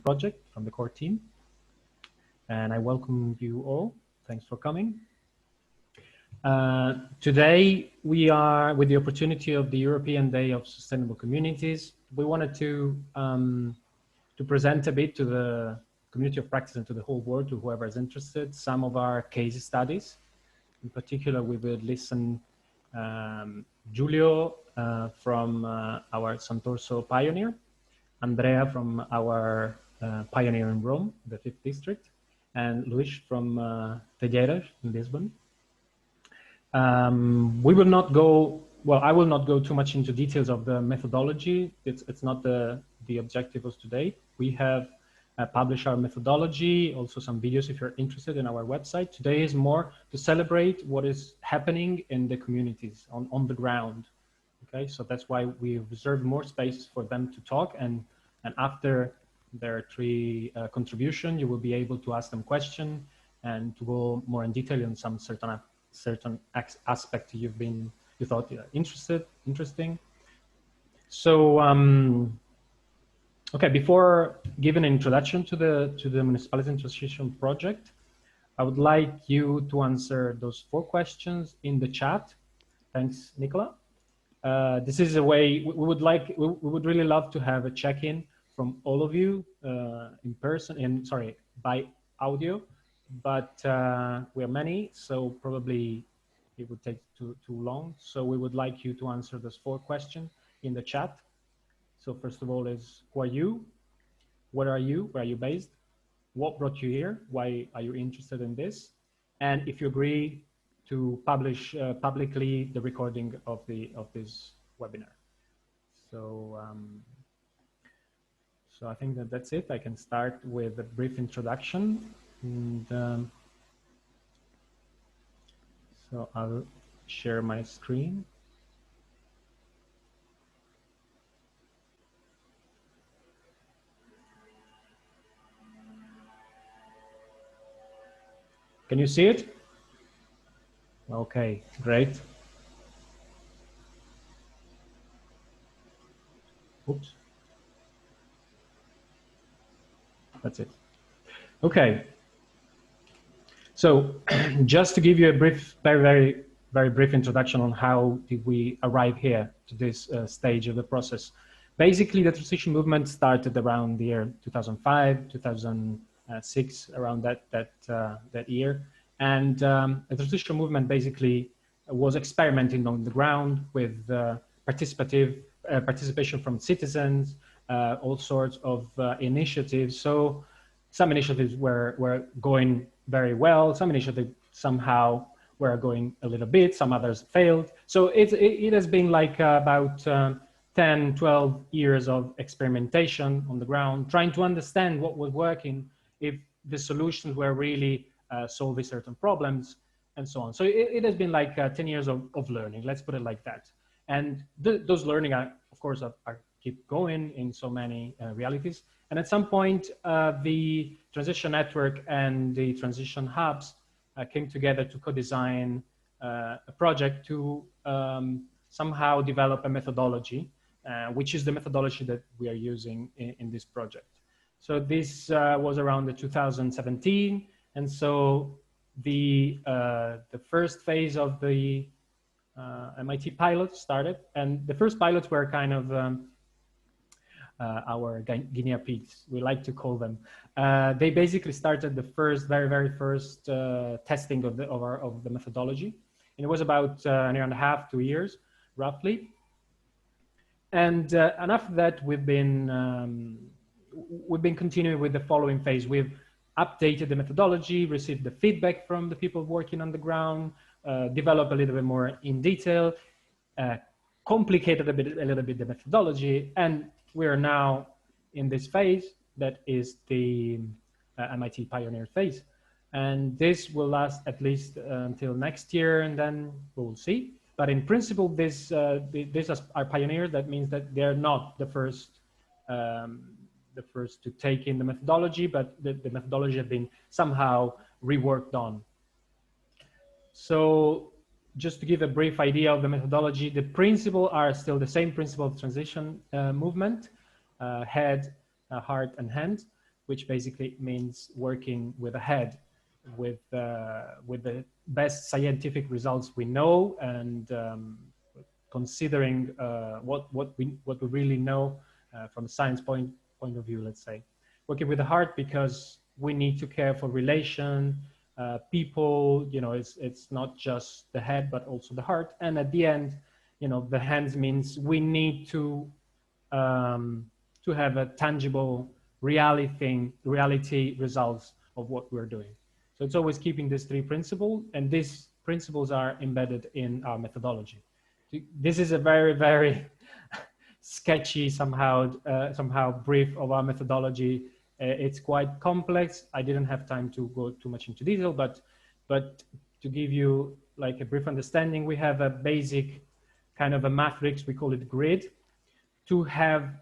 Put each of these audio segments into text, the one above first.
project from the core team. And I welcome you all. Thanks for coming. Today, we are with the opportunity of the European Day of Sustainable Communities. We wanted to present a bit to the community of practice and to the whole world, to whoever is interested, some of our case studies. In particular, we will listen Giulio from our Santorso pioneer, Andrea from our pioneer in Rome, the 5th district, and Luis from Telheiras in Lisbon. We will not go, well, I will not go too much into details of the methodology. It's not the objective of today. We have published our methodology, also some videos if you're interested in our website. Today is more to celebrate what is happening in the communities on the ground. Okay, so that's why we reserve more space for them to talk, and after their three contribution, you will be able to ask them questions and to go more in detail in some certain aspect you thought interesting. So okay, before giving an introduction to the Municipalities in Transition project, I would like you to answer those 4 questions in the chat. Thanks, Nicola. This is a way we would really love to have a check-in from all of you in person, by audio, but we are many, so probably it would take too long. So we would like you to answer those 4 questions in the chat. So first of all is, who are you? Where are you? Where are you based? What brought you here? Why are you interested in this? And if you agree to publish publicly the recording of this webinar. So so I think that's it. I can start with a brief introduction, and so I'll share my screen. Can you see it? Okay, great. Oops. That's it. Okay. So just to give you a brief, very brief introduction on how did we arrive here to this stage of the process. Basically, the transition movement started around the year 2005, 2006, around that year. And the transition movement basically was experimenting on the ground with participation from citizens, all sorts of initiatives. So some initiatives were going very well, some initiatives somehow were going a little bit, some others failed. So it has been like about 10, 12 years of experimentation on the ground, trying to understand what was working, if the solutions were really solving certain problems, and so on. So it has been like 10 years of learning, let's put it like that. And those learning, of course, are keep going in so many realities. And at some point, the transition network and the transition hubs came together to co-design a project to somehow develop a methodology, which is the methodology that we are using in this project. So this was around the 2017. And so the first phase of the MIT pilot started, and the first pilots were kind of our guinea pigs, we like to call them. They basically started the first, very first testing of the methodology, and it was about an year and a half, 2 years, roughly. And after that, we've been continuing with the following phase. We've updated the methodology, received the feedback from the people working on the ground, developed a little bit more in detail, complicated a little bit the methodology, and we are now in this phase that is the MIT Pioneer phase. And this will last at least until next year, and then we'll see. But in principle, these are pioneers. That means that they're not the first to take in the methodology, but the methodology has been somehow reworked on. So just to give a brief idea of the methodology, the principles are still the same principle of transition movement, head, heart, and hand. which basically means working with a head, with the best scientific results we know, and considering what we really know from a science point of view, let's say. Working with the heart because we need to care for relation, people, you know, it's not just the head, but also the heart. And at the end, you know, the hands means we need to have a tangible reality results of what we're doing. So it's always keeping these three principles, and these principles are embedded in our methodology. This is a very, very sketchy, somehow brief of our methodology. It's quite complex. I didn't have time to go too much into detail, but to give you like a brief understanding, we have a basic kind of a matrix, we call it grid, to have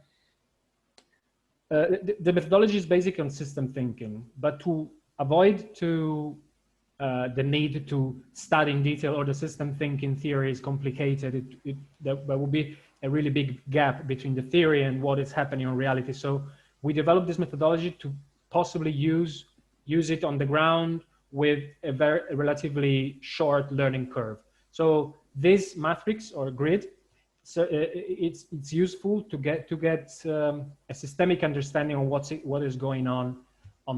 the methodology is basic on system thinking, but to avoid the need to study in detail, or the system thinking theory is complicated, there will be a really big gap between the theory and what is happening in reality. So we developed this methodology to possibly use it on the ground with a relatively short learning curve. So this matrix or grid, so it's useful to get a systemic understanding of what is going on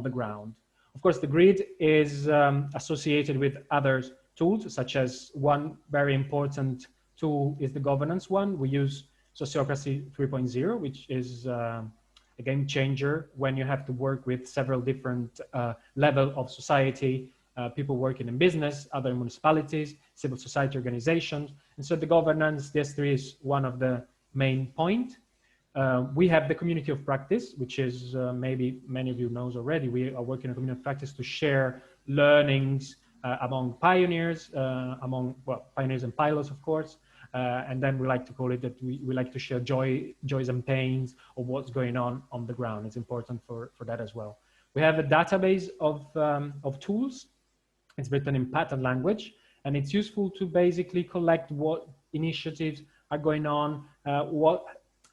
the ground. Of course, the grid is associated with other tools, such as one very important tool is the governance one. We use Sociocracy 3.0, which is a game changer when you have to work with several different levels of society, people working in business, other municipalities, civil society organizations. And so the governance, DS3 is one of the main points. We have the community of practice, which is maybe many of you knows already. We are working in a community of practice to share learnings among pioneers, pioneers and pilots, of course. And then we like to call it that we like to share joys and pains of what's going on the ground. It's important for that as well. We have a database of tools. It's written in pattern language, and it's useful to basically collect what initiatives are going on,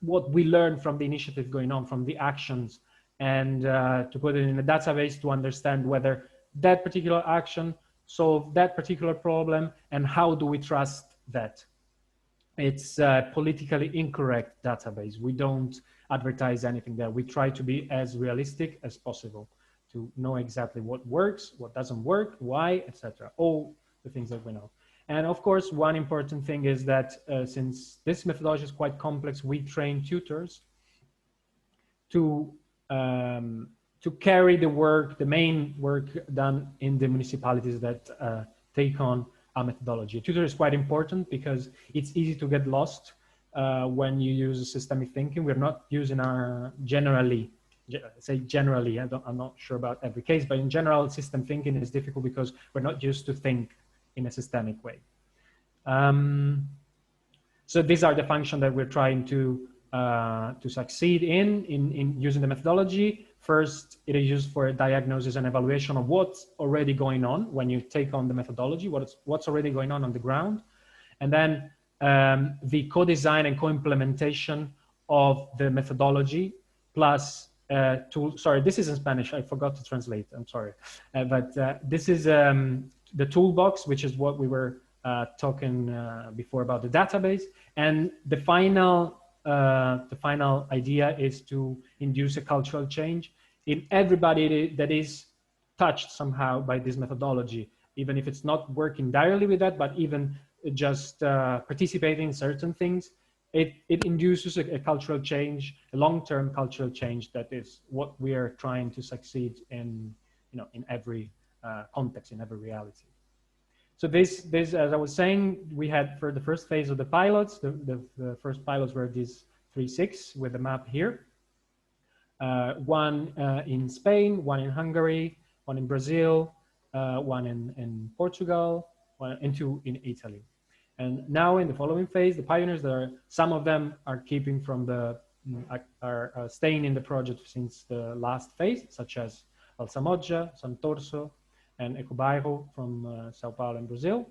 what we learn from the initiative going on, from the actions, and to put it in a database to understand whether that particular action solved that particular problem, and how do we trust that. It's a politically incorrect database. We don't advertise anything there. We try to be as realistic as possible, to know exactly what works, what doesn't work, why, etc. All the things that we know. And of course, one important thing is that since this methodology is quite complex, we train tutors to carry the work, the main work done in the municipalities that take on our methodology. A tutor is quite important because it's easy to get lost when you use systemic thinking. We're not using our generally, I'm not sure about every case, but in general, system thinking is difficult because we're not used to think in a systemic way. So these are the functions that we're trying to succeed in using the methodology. First, it is used for a diagnosis and evaluation of what's already going on when you take on the methodology, what's already going on the ground. And then the co-design and co-implementation of the methodology plus sorry, this is in Spanish. I forgot to translate. I'm sorry. But this is the toolbox, which is what we were talking before about the database. And the final idea is to induce a cultural change in everybody that is touched somehow by this methodology, even if it's not working directly with that, but even just participating in certain things. It induces a cultural change, a long-term cultural change. That is what we are trying to succeed in, in every context, in every reality. So this, as I was saying, we had for the first phase of the pilots, the first pilots were these 3-6 with the map here. One in Spain, one in Hungary, one in Brazil, one in Portugal, and 2 in Italy. And now in the following phase, the pioneers, some of them are keeping from are staying in the project since the last phase, such as Alsamoggia, Santorso, and Ecobairro from Sao Paulo in Brazil,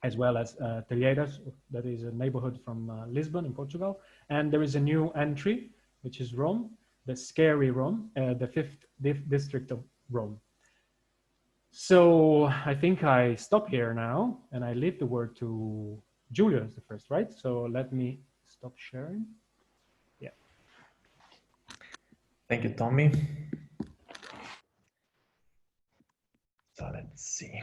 as well as Telheiras, that is a neighborhood from Lisbon in Portugal. And there is a new entry, which is Rome. the scary Rome, the fifth district of Rome. So I think I stop here now, and I leave the word to Julius the first, right? So let me stop sharing. Yeah. Thank you, Tommy. So let's see.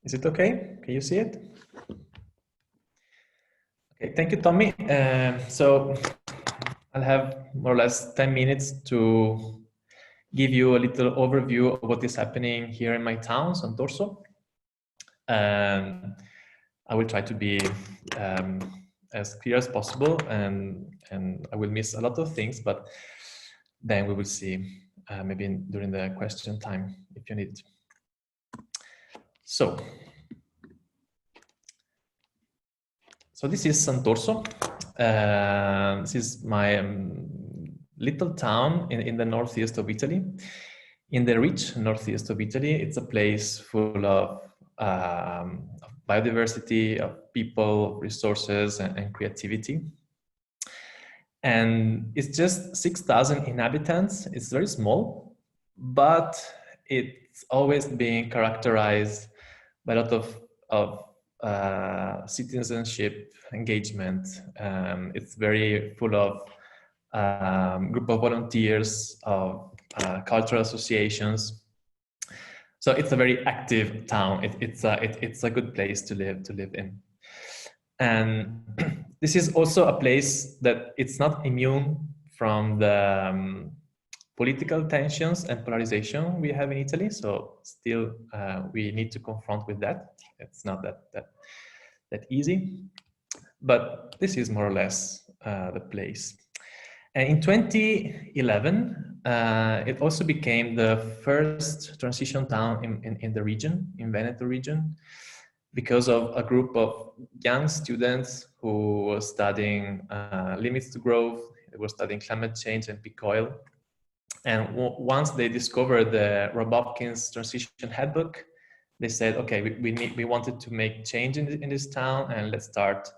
Is it okay? Can you see it? Okay, thank you, Tommy. So I'll have more or less 10 minutes to give you a little overview of what is happening here in my town, Santorso. I will try to be as clear as possible, and I will miss a lot of things, but then we will see maybe during the question time if you need it. So this is Santorso. This is my little town in the northeast of Italy. In the rich northeast of Italy, it's a place full of biodiversity, of people, resources, and creativity. And it's just 6,000 inhabitants. It's very small, but it's always being characterized by a lot of citizenship engagement. It's very full of group of volunteers, of cultural associations. So it's a very active town. It's a good place to live in. And this is also a place that it's not immune from the political tensions and polarization we have in Italy. So still we need to confront with that. It's not that easy, but this is more or less the place. And in 2011, it also became the first transition town in the region, in Veneto region, because of a group of young students who were studying limits to growth, they were studying climate change and peak oil. And once they discovered the Rob Hopkins Transition Handbook, they said, okay, we wanted to make change in this town, and let's start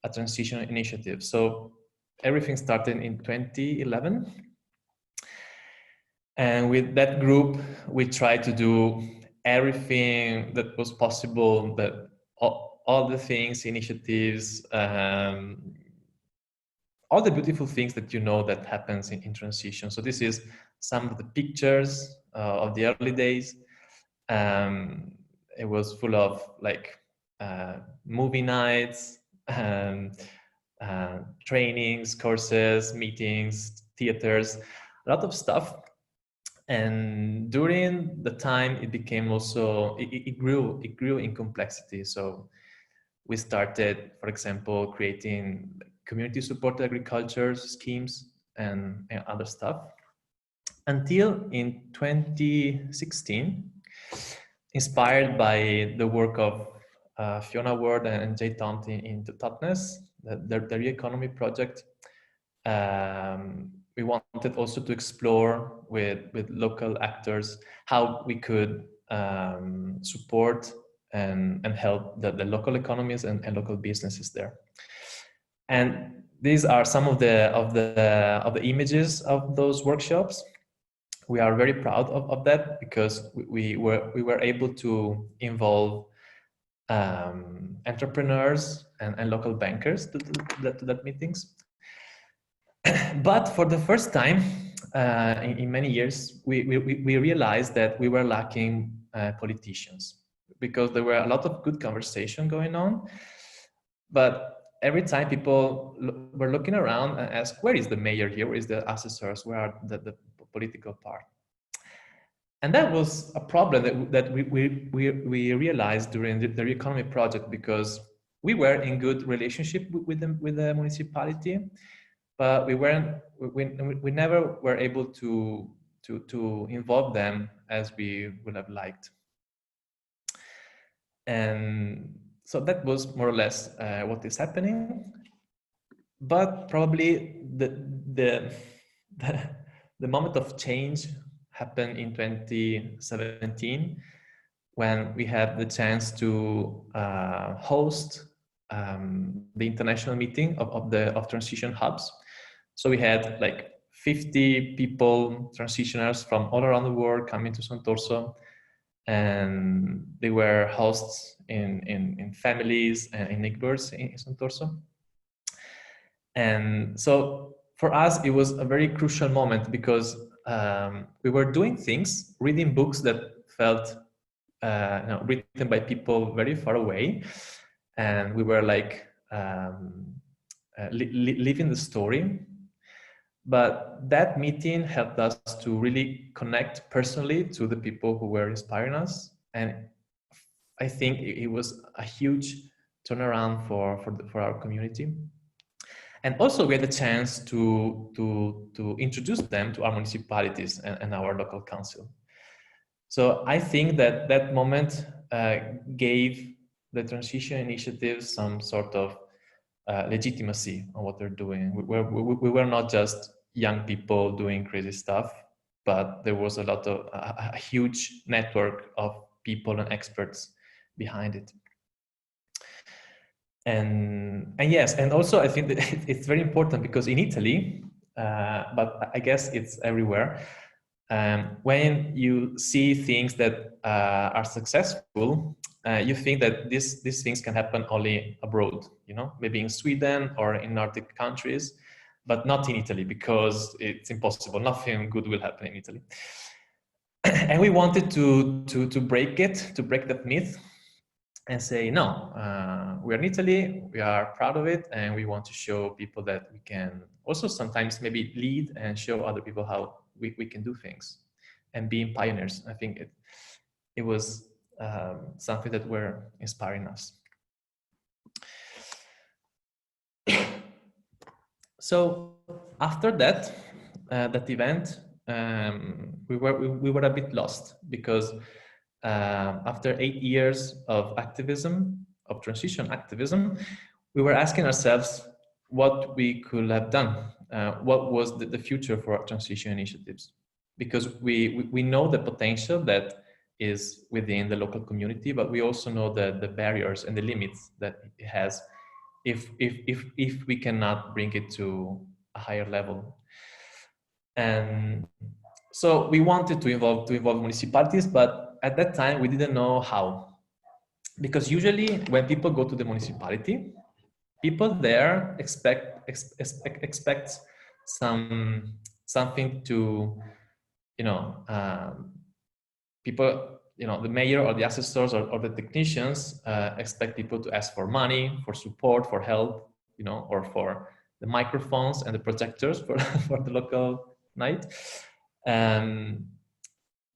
a transition initiative. So everything started in 2011. And with that group, we tried to do everything that was possible, that all the things, initiatives, all the beautiful things that you know that happens in transition. So this is some of the pictures of the early days. It was full of like movie nights, trainings, courses, meetings, theaters, a lot of stuff. And during the time, it became also, it grew in complexity. So we started, for example, creating community supported agriculture schemes and other stuff. Until in 2016, inspired by the work of Fiona Ward and Jay Tont in Tutors, the Re-Economy project, we wanted also to explore with local actors how we could support and help the local economies and local businesses there. And these are some of the images of those workshops. We are very proud of that because we were able to involve entrepreneurs and local bankers to that meetings. But for the first time in many years, we realized that we were lacking politicians, because there were a lot of good conversation going on, but every time people were looking around and asked, where is the mayor here? Where is the assessors? Where are the political part? And that was a problem that we realized during the Re-Economy project, because we were in good relationship with the municipality, but we never were able to involve them as we would have liked. And so that was more or less what is happening. But probably the moment of change happened in 2017, when we had the chance to host the international meeting of transition hubs. So we had like 50 people, transitioners from all around the world coming to Santorso, and they were hosts in families and in neighbors in Santorso. And so for us, it was a very crucial moment because we were doing things, reading books that felt written by people very far away, and we were like living the story. But that meeting helped us to really connect personally to the people who were inspiring us, and I think it was a huge turnaround for our community. And also we had the chance to introduce them to our municipalities and our local council. So I think that that moment gave the transition initiative some sort of legitimacy on what they're doing. We were not just young people doing crazy stuff, but there was a huge network of people and experts behind it. And yes, and also I think that it's very important because in Italy, but I guess it's everywhere, when you see things that are successful, you think that these things can happen only abroad, you know, maybe in Sweden or in Nordic countries, but not in Italy because it's impossible. Nothing good will happen in Italy. And we wanted to break that myth and say, no, we are in Italy, we are proud of it, and we want to show people that we can also sometimes maybe lead and show other people how we can do things and being pioneers. I think it was something that were inspiring us. So after that, that event, we were a bit lost because after 8 years of activism, of transition activism, we were asking ourselves what we could have done. What was the future for our transition initiatives? Because we know the potential that is within the local community, but we also know the barriers and the limits that it has if we cannot bring it to a higher level. And so we wanted to involve municipalities, but at that time we didn't know how. Because usually when people go to the municipality, people there expect something to, you know, people, you know, the mayor or the assessors or the technicians expect people to ask for money, for support, for help, you know, or for the microphones and the projectors for, for the local night.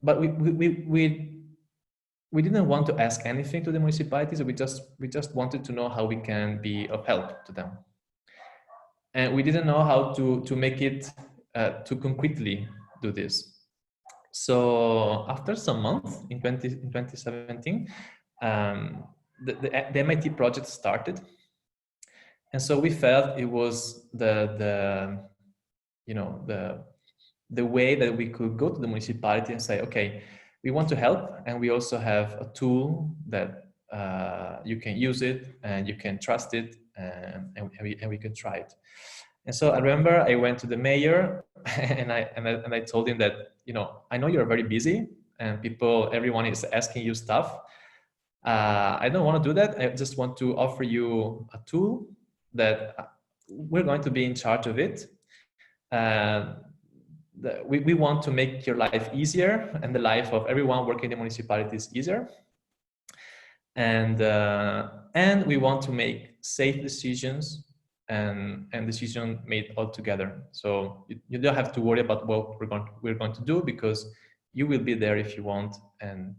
But we didn't want to ask anything to the municipalities. We just wanted to know how we can be of help to them. And we didn't know how to make it to concretely do this. So after some months in 2017, the MIT project started. And so we felt it was the way that we could go to the municipality and say, okay, we want to help, and we also have a tool that you can use it and you can trust it, and we can try it. And so I remember I went to the mayor and I told him that, you know, I know you're very busy and everyone is asking you stuff. I don't want to do that. I just want to offer you a tool that we're going to be in charge of it. We want to make your life easier and the life of everyone working in the municipalities easier. And we want to make safe decisions and decision made all together. So you don't have to worry about what we're going to do, because you will be there if you want, and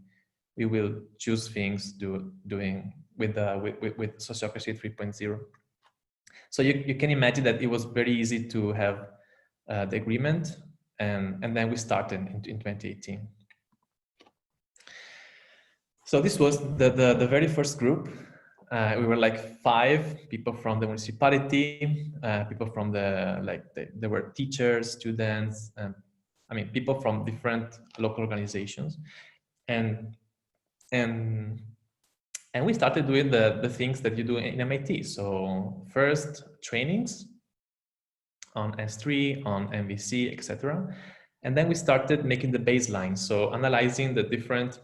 we will choose things doing with Sociocracy 3.0. So you can imagine that it was very easy to have the agreement, and then we started in 2018. So this was the very first group. We were like 5 people from the municipality, people from there were teachers, students, and I mean people from different local organizations, and And we started doing the things that you do in MIT. So first trainings on S3, on MVC, etc. And then we started making the baseline. So analyzing the different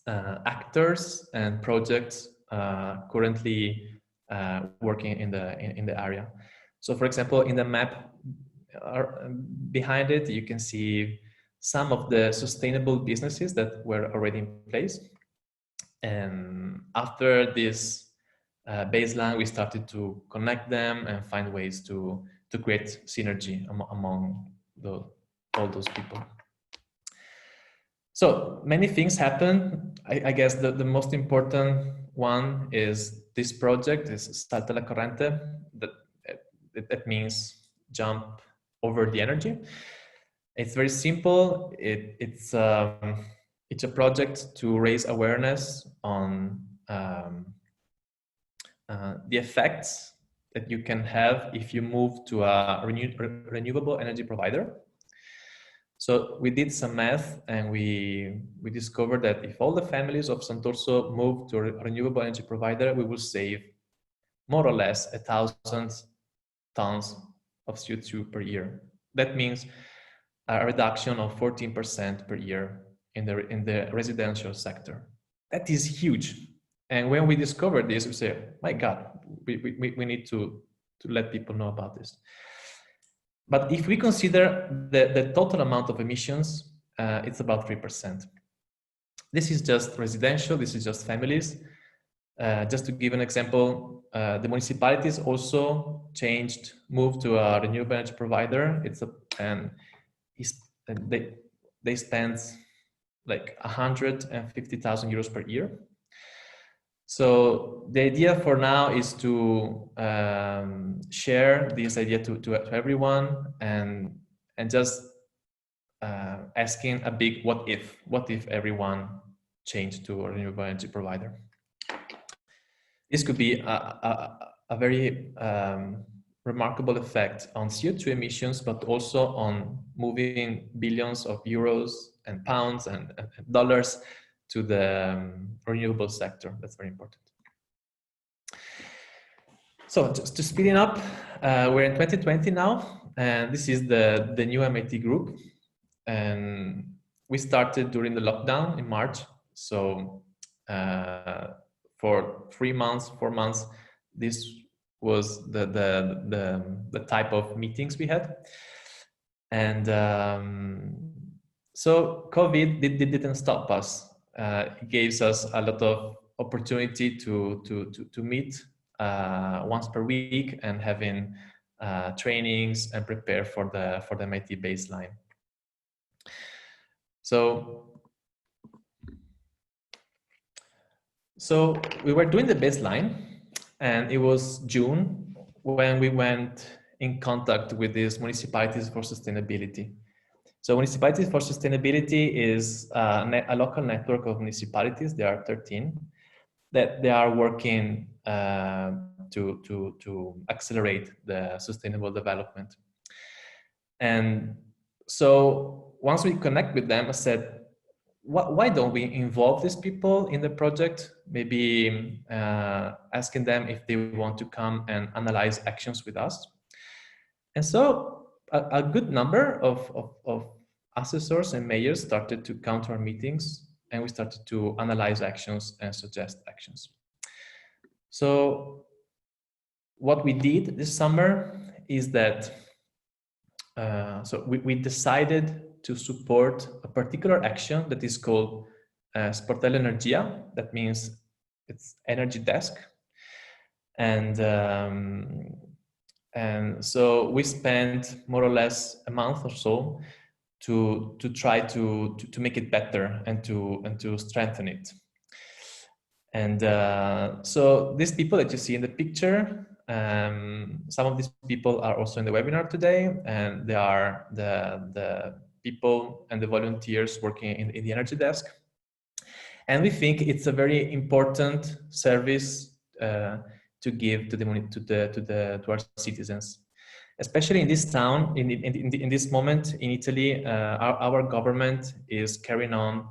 actors and projects currently working in the area. So for example, in the map behind it, you can see some of the sustainable businesses that were already in place. And after this baseline, we started to connect them and find ways to create synergy among all those people. So many things happen. I guess the most important one is this project is Salta la Corrente. That means jump over the energy. It's very simple. It's a project to raise awareness on the effects that you can have if you move to a renewable energy provider. So we did some math, and we discovered that if all the families of Santorso move to a renewable energy provider, we will save more or less 1,000 tons of CO2 per year. That means a reduction of 14% per year in the residential sector. That is huge. And when we discovered this, we said, my God, we need to let people know about this. But if we consider the total amount of emissions, it's about 3%. This is just residential, this is just families. Just to give an example, the municipalities also moved to a renewable energy provider. They spend like 150,000 euros per year. So the idea for now is to share this idea to everyone and just asking a big what if everyone changed to a renewable energy provider. This could be a very remarkable effect on CO2 emissions, but also on moving billions of euros and pounds and dollars to the renewable sector. That's very important. So just to speeding up, we're in 2020 now, and this is the new MIT group. And we started during the lockdown in March. So for 3 months, 4 months, this was the type of meetings we had. And so COVID didn't stop us. It gave us a lot of opportunity to meet once per week and having trainings and prepare for the MIT baseline. So we were doing the baseline, and it was June when we went in contact with these Municipalities for Sustainability. So Municipalities for Sustainability is a local network of municipalities. There are 13 that they are working to accelerate the sustainable development. And so once we connect with them, I said, why don't we involve these people in the project? Maybe asking them if they want to come and analyze actions with us. And so a good number of assessors and mayors started to come to our meetings, and we started to analyze actions and suggest actions. So what we did this summer is that so we decided to support a particular action that is called Sportello Energia. That means it's energy desk. And so we spent more or less a month or so to try to make it better and to strengthen it. And so these people that you see in the picture, some of these people are also in the webinar today, and they are the people and the volunteers working in the energy desk. And we think it's a very important service to give to our citizens, especially in this town. In this moment in Italy, our government is carrying on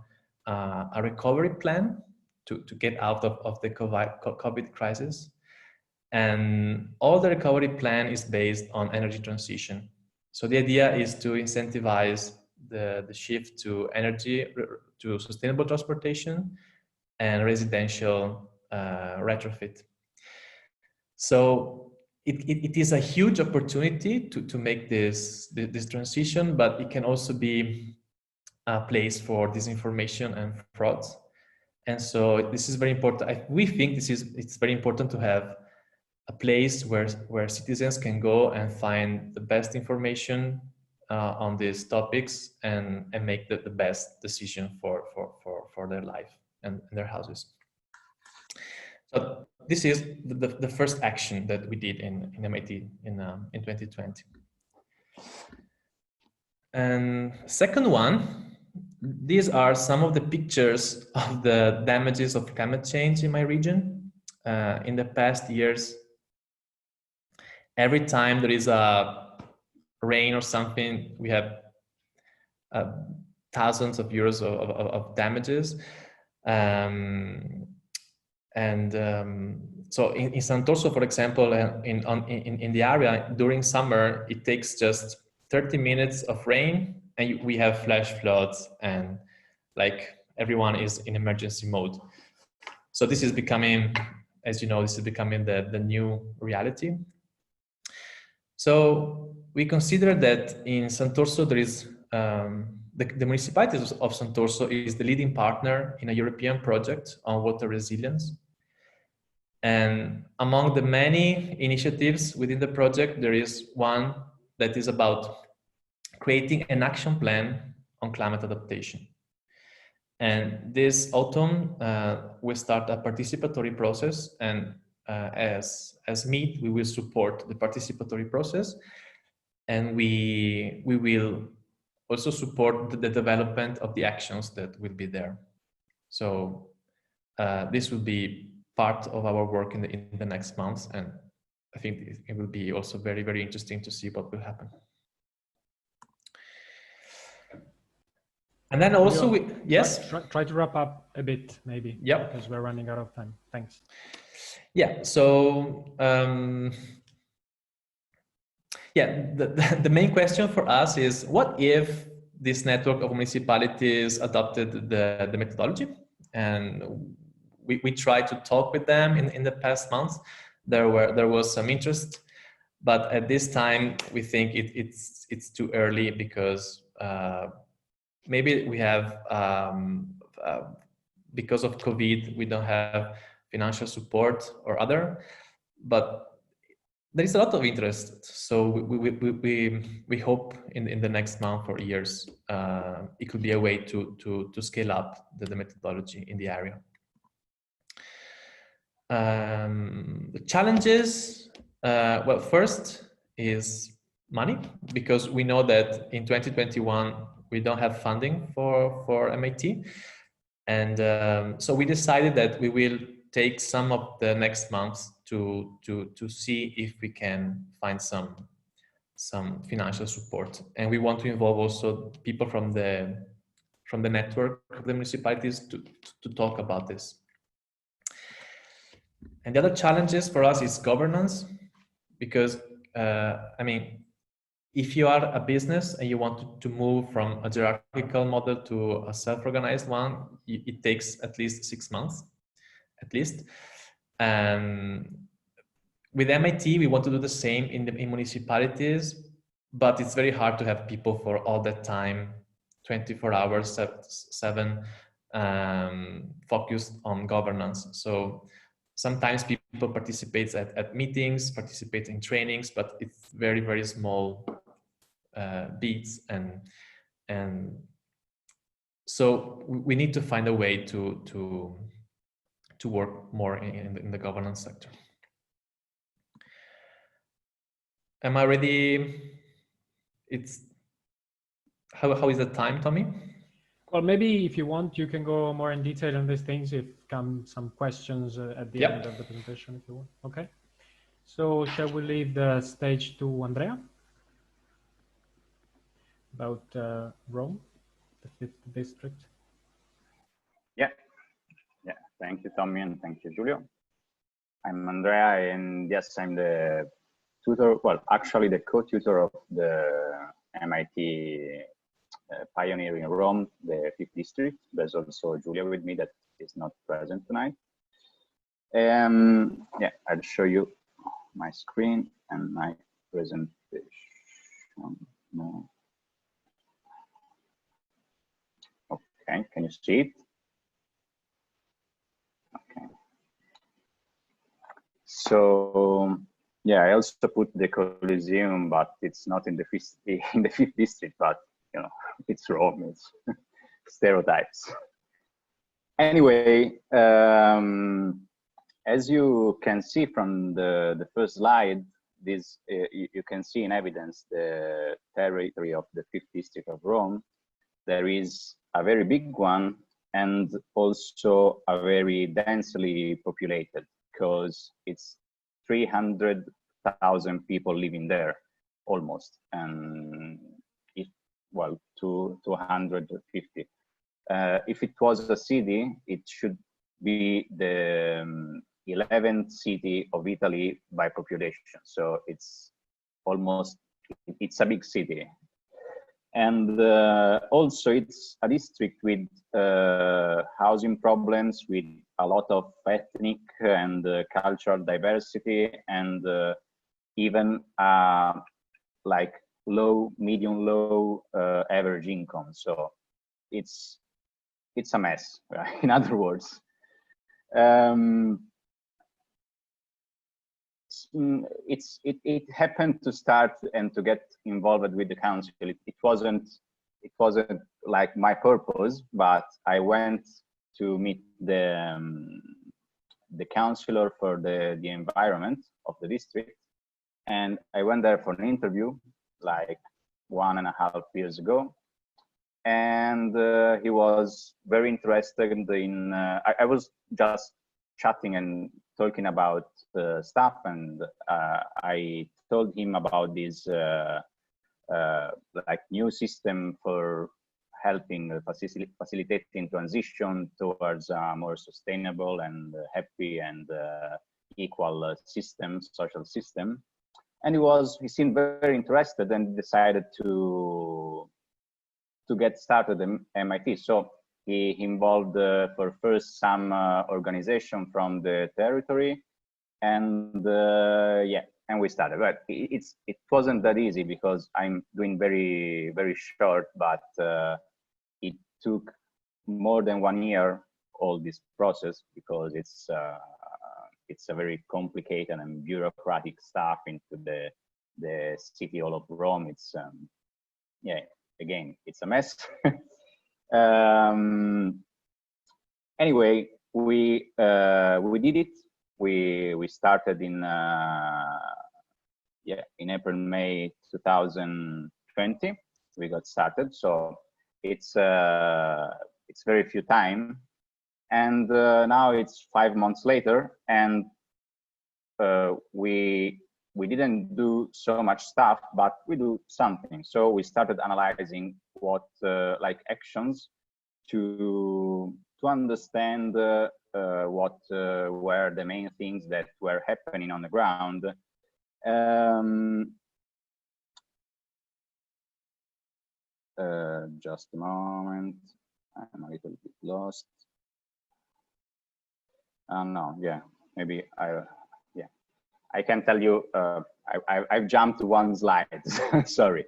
a recovery plan to get out of the COVID crisis. And all the recovery plan is based on energy transition. So the idea is to incentivize the shift to energy, to sustainable transportation and residential retrofit. So it is a huge opportunity to make this transition, but it can also be a place for disinformation and frauds. And so this is very important. We think it's very important to have a place where citizens can go and find the best information on these topics and make the best decision for their life and their houses. So this is the first action that we did in MIT in 2020. And second one, these are some of the pictures of the damages of climate change in my region. In the past years, every time there is a rain or something, we have thousands of euros of damages. So in Santorso, for example, in the area, during summer, it takes just 30 minutes of rain and we have flash floods and like everyone is in emergency mode. So this is becoming, as you know, this is becoming the new reality. So we consider that in Santorso, there is the municipalities of Santorso is the leading partner in a European project on water resilience. And among the many initiatives within the project, there is one that is about creating an action plan on climate adaptation. And this autumn, we start a participatory process, and as MIT, we will support the participatory process, and we will also support the development of the actions that will be there. So this will be part of our work in the next months, and I think it will be also very, very interesting to see what will happen. And then also, yes? Try to wrap up a bit, maybe. Yep. Because we're running out of time. Thanks. Yeah, so the main question for us is, what if this network of municipalities adopted the methodology? And we tried to talk with them in the past months. There was some interest, but at this time we think it's too early because maybe we have because of COVID we don't have financial support or other, but there is a lot of interest. So we hope in the next month or years it could be a way to scale up the methodology in the area. The challenges, well, first is money, because we know that in 2021 we don't have funding for MIT, and so we decided that we will take some of the next months to see if we can find some financial support, and we want to involve also people from the network of the municipalities to talk about this. And the other challenges for us is governance, because I mean, if you are a business and you want to move from a hierarchical model to a self-organized one, it takes at least 6 months, at least. And with MIT, we want to do the same in municipalities, but it's very hard to have people for all that time, 24 hours, 7, focused on governance. So sometimes people participate at meetings, participate in trainings, but it's very, very small beats, and so we need to find a way to work more in the governance sector. Am I ready? It's how is the time, Tommy? Well, maybe if you want, you can go more in detail on these things if come some questions at the end of the presentation, if you want. Okay. So shall we leave the stage to Andrea about Rome, the 5th district? Thank you, Tommy, and thank you, Giulio. I'm Andrea, and yes, I'm the tutor, well, actually the co-tutor of the MIT Pioneer in Rome, the 5th district. There's also Giulia with me that is not present tonight. Yeah, I'll show you my screen and my presentation. No. Okay, can you see it? Okay. So yeah, I also put the Coliseum, but it's not in the 5th district, but you know, it's Rome, it's stereotypes. Anyway, as you can see from the first slide, this you can see in evidence the territory of the 5th district of Rome. There is a very big one and also a very densely populated, because it's 300,000 people living there almost, and if, well, 250. If it was a city, it should be the 11th city of Italy by population. So it's almost, it's a big city. And also it's a district with housing problems, with a lot of ethnic and cultural diversity, and even like low, medium, low average income. So it's a mess, right? In other words. It happened to start and to get involved with the council. It wasn't like my purpose, but I went to meet the councillor for the environment of the district, and I went there for an interview like 1.5 years ago, and he was very interested in. I was just chatting and talking about stuff, and I told him about this like new system for helping facilitating transition towards a more sustainable and happy and equal system, social system. And he seemed very interested and decided to get started at MIT. So he involved for first some organization from the territory, and yeah, and we started. But it wasn't that easy, because I'm doing very, very short, but it took more than 1 year, all this process, because it's a very complicated and bureaucratic stuff into the city hall of Rome. It's yeah, again, it's a mess. Anyway, we did it. We started in yeah, in April, May 2020. We got started. So it's very few time, and now it's 5 months later, and we didn't do so much stuff, but we do something. So we started analyzing what like actions to understand what were the main things that were happening on the ground. Just a moment, I'm a little bit lost. No, yeah, maybe I can tell you. I've jumped to one slide. Sorry.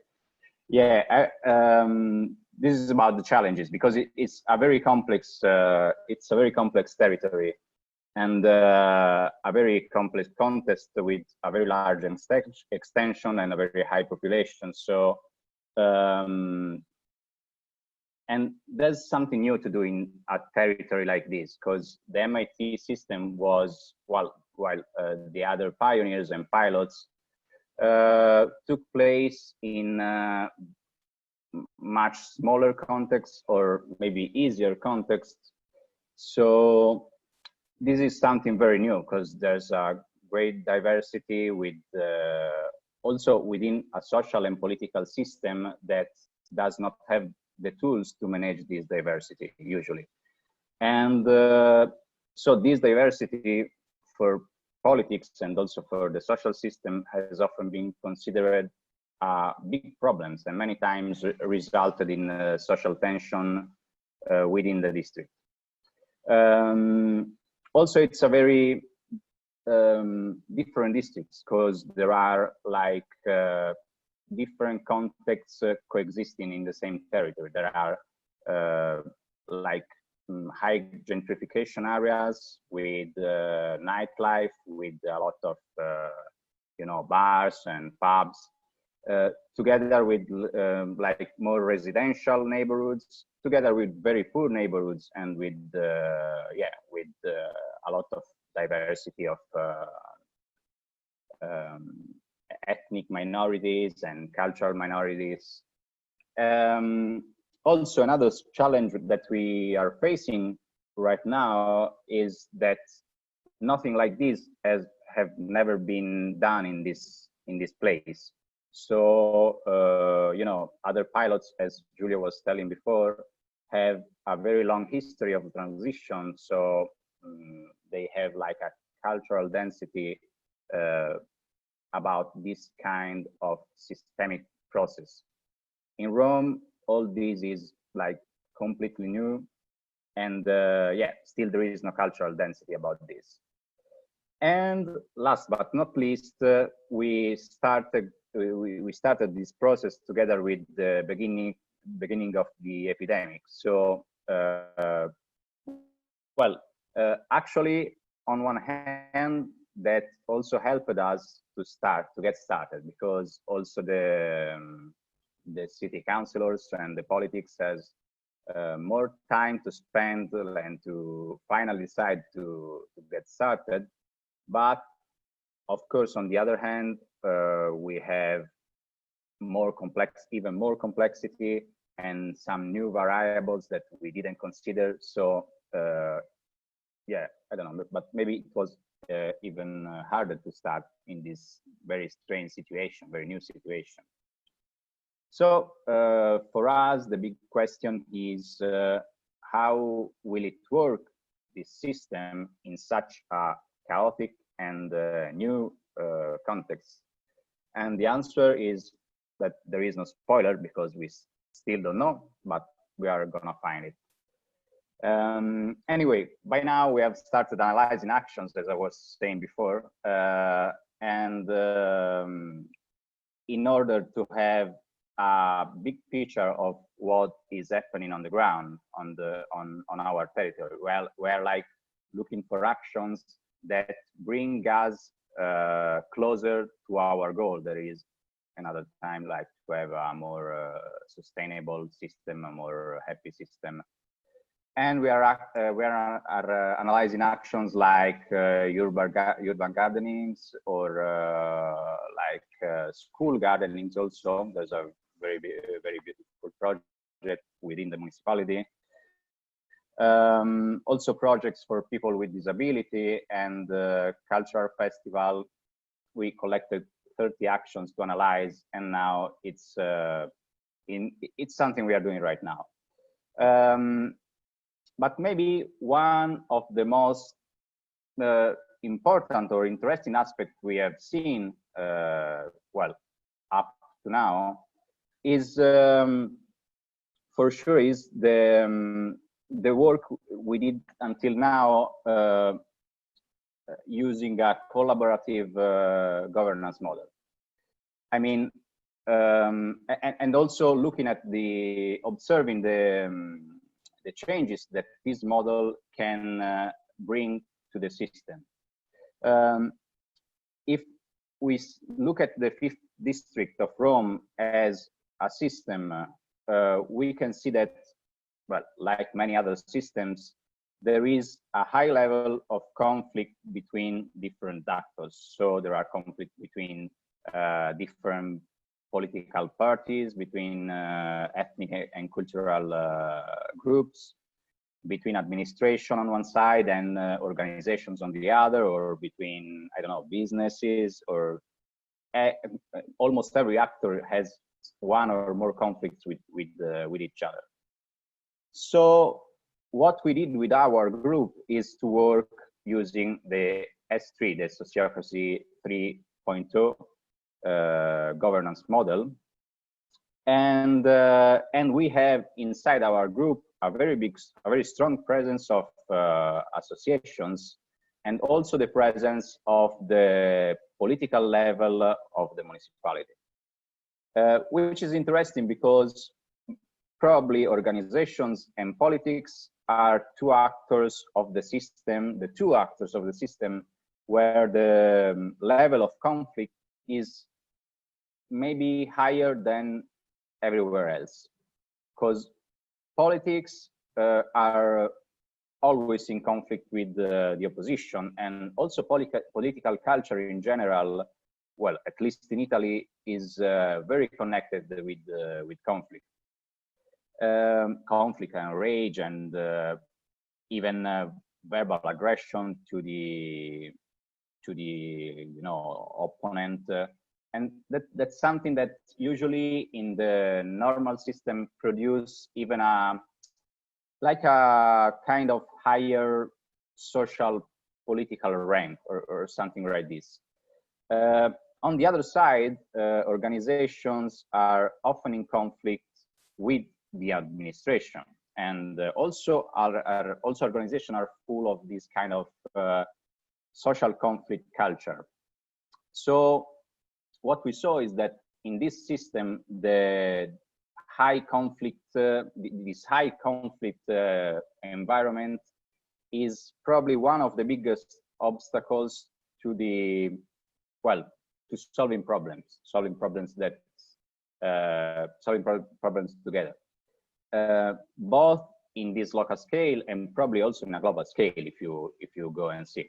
Yeah, this is about the challenges, because it's a very complex. It's a very complex territory, and a very complex context with a very large extension and a very high population. So, and there's something new to do in a territory like this, because the MIT system was, while the other pioneers and pilots took place in much smaller context, or maybe easier context. So this is something very new, because there's a great diversity with also within a social and political system that does not have the tools to manage this diversity usually. And So this diversity for politics and also for the social system has often been considered big problems, and many times resulted in social tension within the district. Also, it's a very different districts, because there are like different contexts coexisting in the same territory. There are like high gentrification areas with nightlife, with a lot of you know, bars and pubs, together with like more residential neighborhoods, together with very poor neighborhoods, and with yeah, with a lot of diversity of ethnic minorities and cultural minorities. Also, another challenge that we are facing right now is that nothing like this have never been done in this place. So you know, other pilots, as Julia was telling before, have a very long history of transition. So they have like a cultural density about this kind of systemic process. In Rome, all this is like completely new, and yeah, still there is no cultural density about this. And last but not least, we started this process together with the beginning of the epidemic. So well, actually, on one hand, that also helped us to get started, because also the city councilors and the politics has more time to spend and to finally decide to get started. But of course, on the other hand, we have even more complexity and some new variables that we didn't consider. So yeah, I don't know, but maybe it was even harder to start in this very strange situation, very new situation. So for us, the big question is how will it work, this system, in such a chaotic and new context? And the answer is that there is no spoiler, because we still don't know, but we are gonna find it. Anyway, by now we have started analyzing actions, as I was saying before, and in order to have a big picture of what is happening on the ground on our territory, well, we're like looking for actions that bring us closer to our goal. There is another time, like to have a more sustainable system, a more happy system. And we are analyzing actions like urban gardenings, or like school gardenings also. There's a very beautiful project within the municipality. Also projects for people with disability, and cultural festival. We collected 30 actions to analyze, and now it's something we are doing right now. But maybe one of the most important or interesting aspects we have seen, well, up to now, is for sure is the work we did until now using a collaborative governance model. I mean, and also looking at observing the changes that this model can bring to the system. If we look at the 5th district of Rome as a system, we can see that, well, like many other systems, there is a high level of conflict between different actors. So there are conflicts between different political parties, between ethnic and cultural groups, between administration on one side and organizations on the other, or between, I don't know, businesses, or almost every actor has one or more conflicts with each other. So what we did with our group is to work using the S3, the Sociocracy 3.0 governance model. And we have inside our group a very strong presence of associations, and also the presence of the political level of the municipality, which is interesting because probably organizations and politics are two actors of the system, the two actors of the system where the level of conflict is maybe higher than everywhere else, because politics are always in conflict with the opposition, and also political culture in general, well, at least in Italy, is very connected with conflict. Conflict and rage, and even verbal aggression to the opponent, and that's something that usually in the normal system produce even like a kind of higher social political rank or something like this. On the other side, organizations are often in conflict with the administration, and also organizations are full of this kind of social conflict culture. So what we saw is that in this system, the high conflict, this high conflict environment is probably one of the biggest obstacles to solving problems together, both in this local scale and probably also in a global scale if you go and see.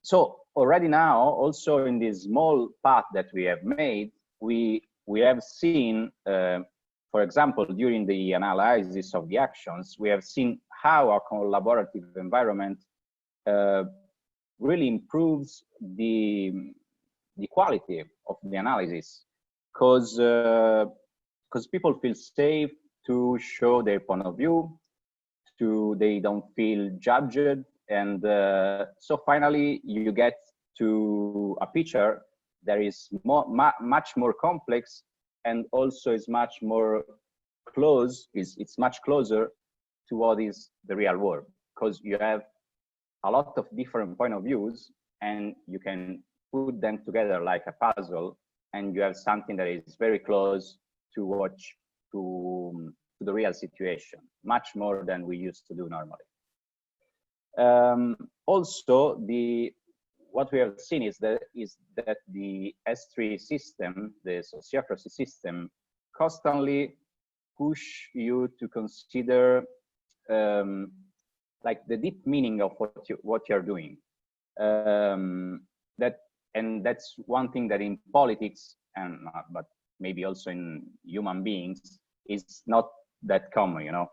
So already now, also in this small path that we have made, we have seen, for example, during the analysis of the actions, we have seen how a collaborative environment really improves the quality of the analysis, because people feel safe to show their point of view, they don't feel judged, and so finally you get to a picture that is much more complex, and also is much more close, it's much closer to what is the real world, because you have a lot of different point of views and you can put them together like a puzzle, and you have something that is very close to the real situation, much more than we used to do normally. Also, what we have seen is that the S3 system, the sociocracy system, constantly push you to consider like the deep meaning of what you're doing. That's one thing that in politics, but maybe also in human beings, is not that common, you know.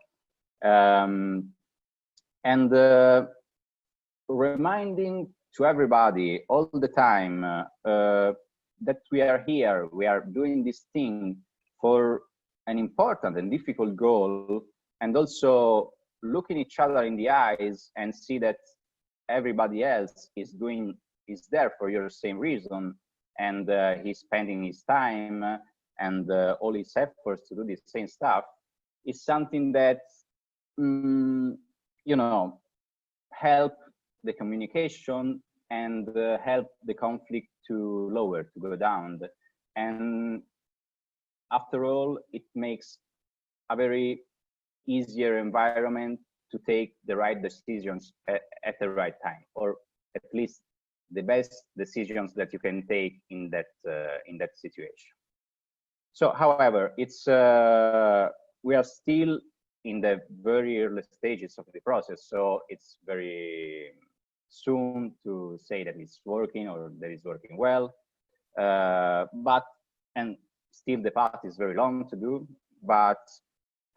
Reminding to everybody all the time that we are here, we are doing this thing for an important and difficult goal, and also looking each other in the eyes and see that everybody else is there for your same reason, and he's spending his time and all his efforts to do the same stuff, is something that you know, help the communication and help the conflict to go down. And after all, it makes a very easier environment to take the right decisions at the right time, or at least the best decisions that you can take in that situation. So, however, it's we are still in the very early stages of the process, so it's very soon to say that it's working or that it's working well. And still the path is very long to do, but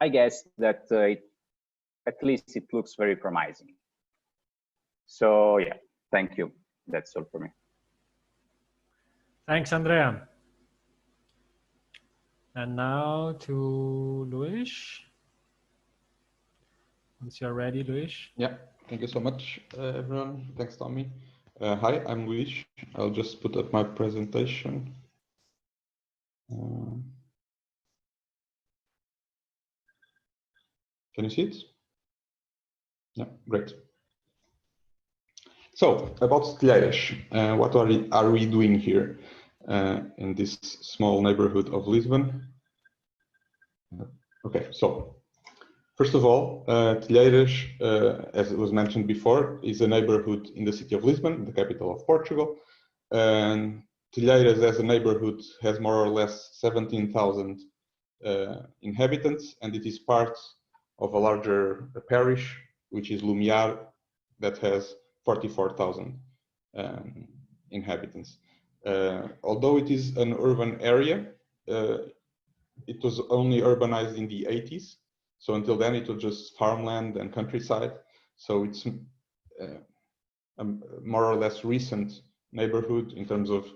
I guess that at least it looks very promising. So yeah, thank you. That's all for me. Thanks, Andrea. And now to Luis. Once you're ready, Luis. Yeah, thank you so much, everyone. Thanks, Tommy. Hi, I'm Luis. I'll just put up my presentation. Can you see it? Yeah, great. So, about Telheiras, what are we doing here in this small neighborhood of Lisbon? Okay, so first of all, Telheiras, as it was mentioned before, is a neighborhood in the city of Lisbon, the capital of Portugal. And Telheiras as a neighborhood has more or less 17,000 inhabitants, and it is part of a larger parish, which is Lumiar, that has 44,000 inhabitants. Although it is an urban area, it was only urbanized in the 80s. So until then, it was just farmland and countryside. So it's a more or less recent neighborhood in terms of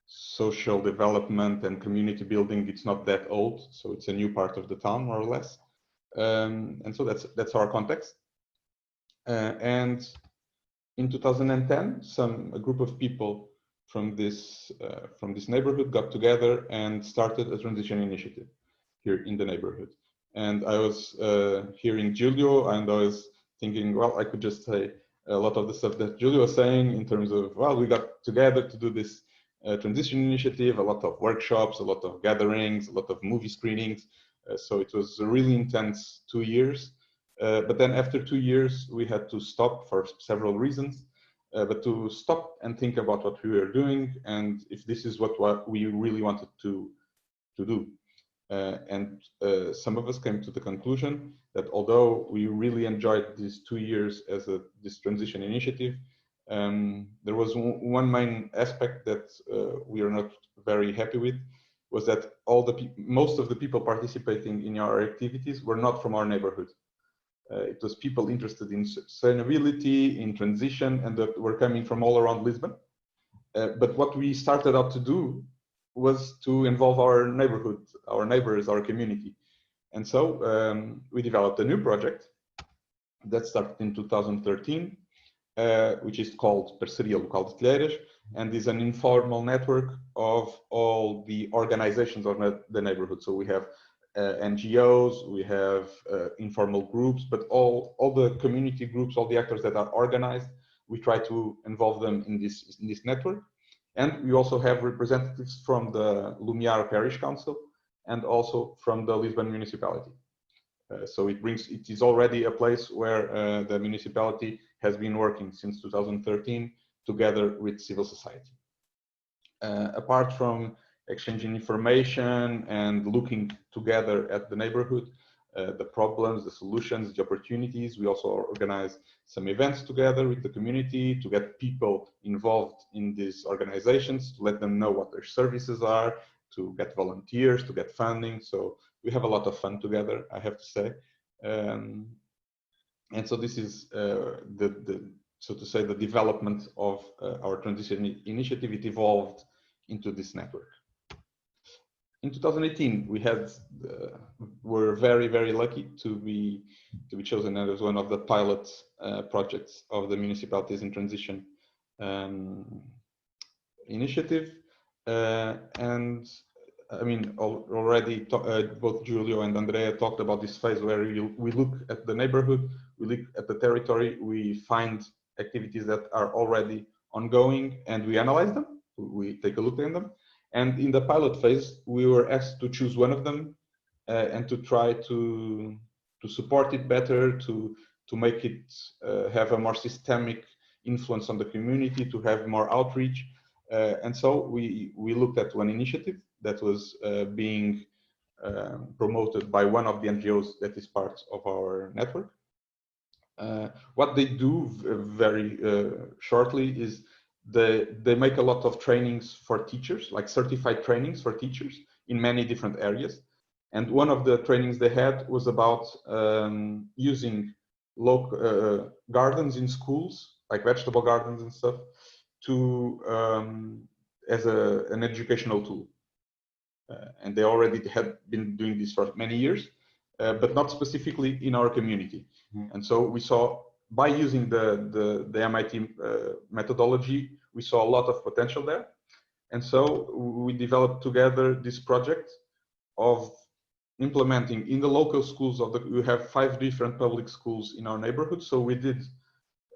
social development and community building. It's not that old, so it's a new part of the town, more or less. And so that's our context. And in 2010, a group of people from this neighborhood got together and started a transition initiative here in the neighborhood. And I was hearing Giulio, and I was thinking, well, I could just say a lot of the stuff that Giulio was saying in terms of, well, we got together to do this transition initiative, a lot of workshops, a lot of gatherings, a lot of movie screenings. So it was a really intense 2 years. But then after 2 years, we had to stop for several reasons. But to stop and think about what we were doing and if this is what we really wanted to do. And some of us came to the conclusion that although we really enjoyed these 2 years as this transition initiative, there was one main aspect that we are not very happy with, was that most of the people participating in our activities were not from our neighborhood. It was people interested in sustainability, in transition, and that were coming from all around Lisbon. But what we started out to do was to involve our neighborhood, our neighbors, our community. And so we developed a new project that started in 2013, which is called Parceria Local de Telheiras, and is an informal network of all the organizations of the neighborhood. So we have NGOs, we have informal groups, but all the community groups, all the actors that are organized, we try to involve them in this network. And we also have representatives from the Lumiar Parish Council and also from the Lisbon Municipality. So it is already a place where the municipality has been working since 2013 together with civil society. Apart from exchanging information and looking together at the neighborhood, the problems, the solutions, the opportunities, we also organize some events together with the community to get people involved in these organizations, to let them know what their services are, to get volunteers, to get funding. So we have a lot of fun together, I have to say. And so this is so to say, the development of our transition initiative. It evolved into this network. In 2018, were very, very lucky to be chosen as one of the pilot projects of the Municipalities in Transition initiative. And I mean, already both Giulio and Andrea talked about this phase where we look at the neighborhood, we look at the territory, we find activities that are already ongoing, and we analyze them, we take a look at them. And in the pilot phase, we were asked to choose one of them and to try to support it better, to make it have a more systemic influence on the community, to have more outreach. And so we looked at one initiative that was being promoted by one of the NGOs that is part of our network. What they do very shortly is they make a lot of trainings for teachers, like certified trainings for teachers in many different areas. And one of the trainings they had was about using local gardens in schools, like vegetable gardens and stuff, as an educational tool. And they already had been doing this for many years. but not specifically in our community. And so we saw, by using the MIT methodology, we saw a lot of potential there. And so we developed together this project of implementing in the local schools we have 5 different public schools in our neighborhood. So we did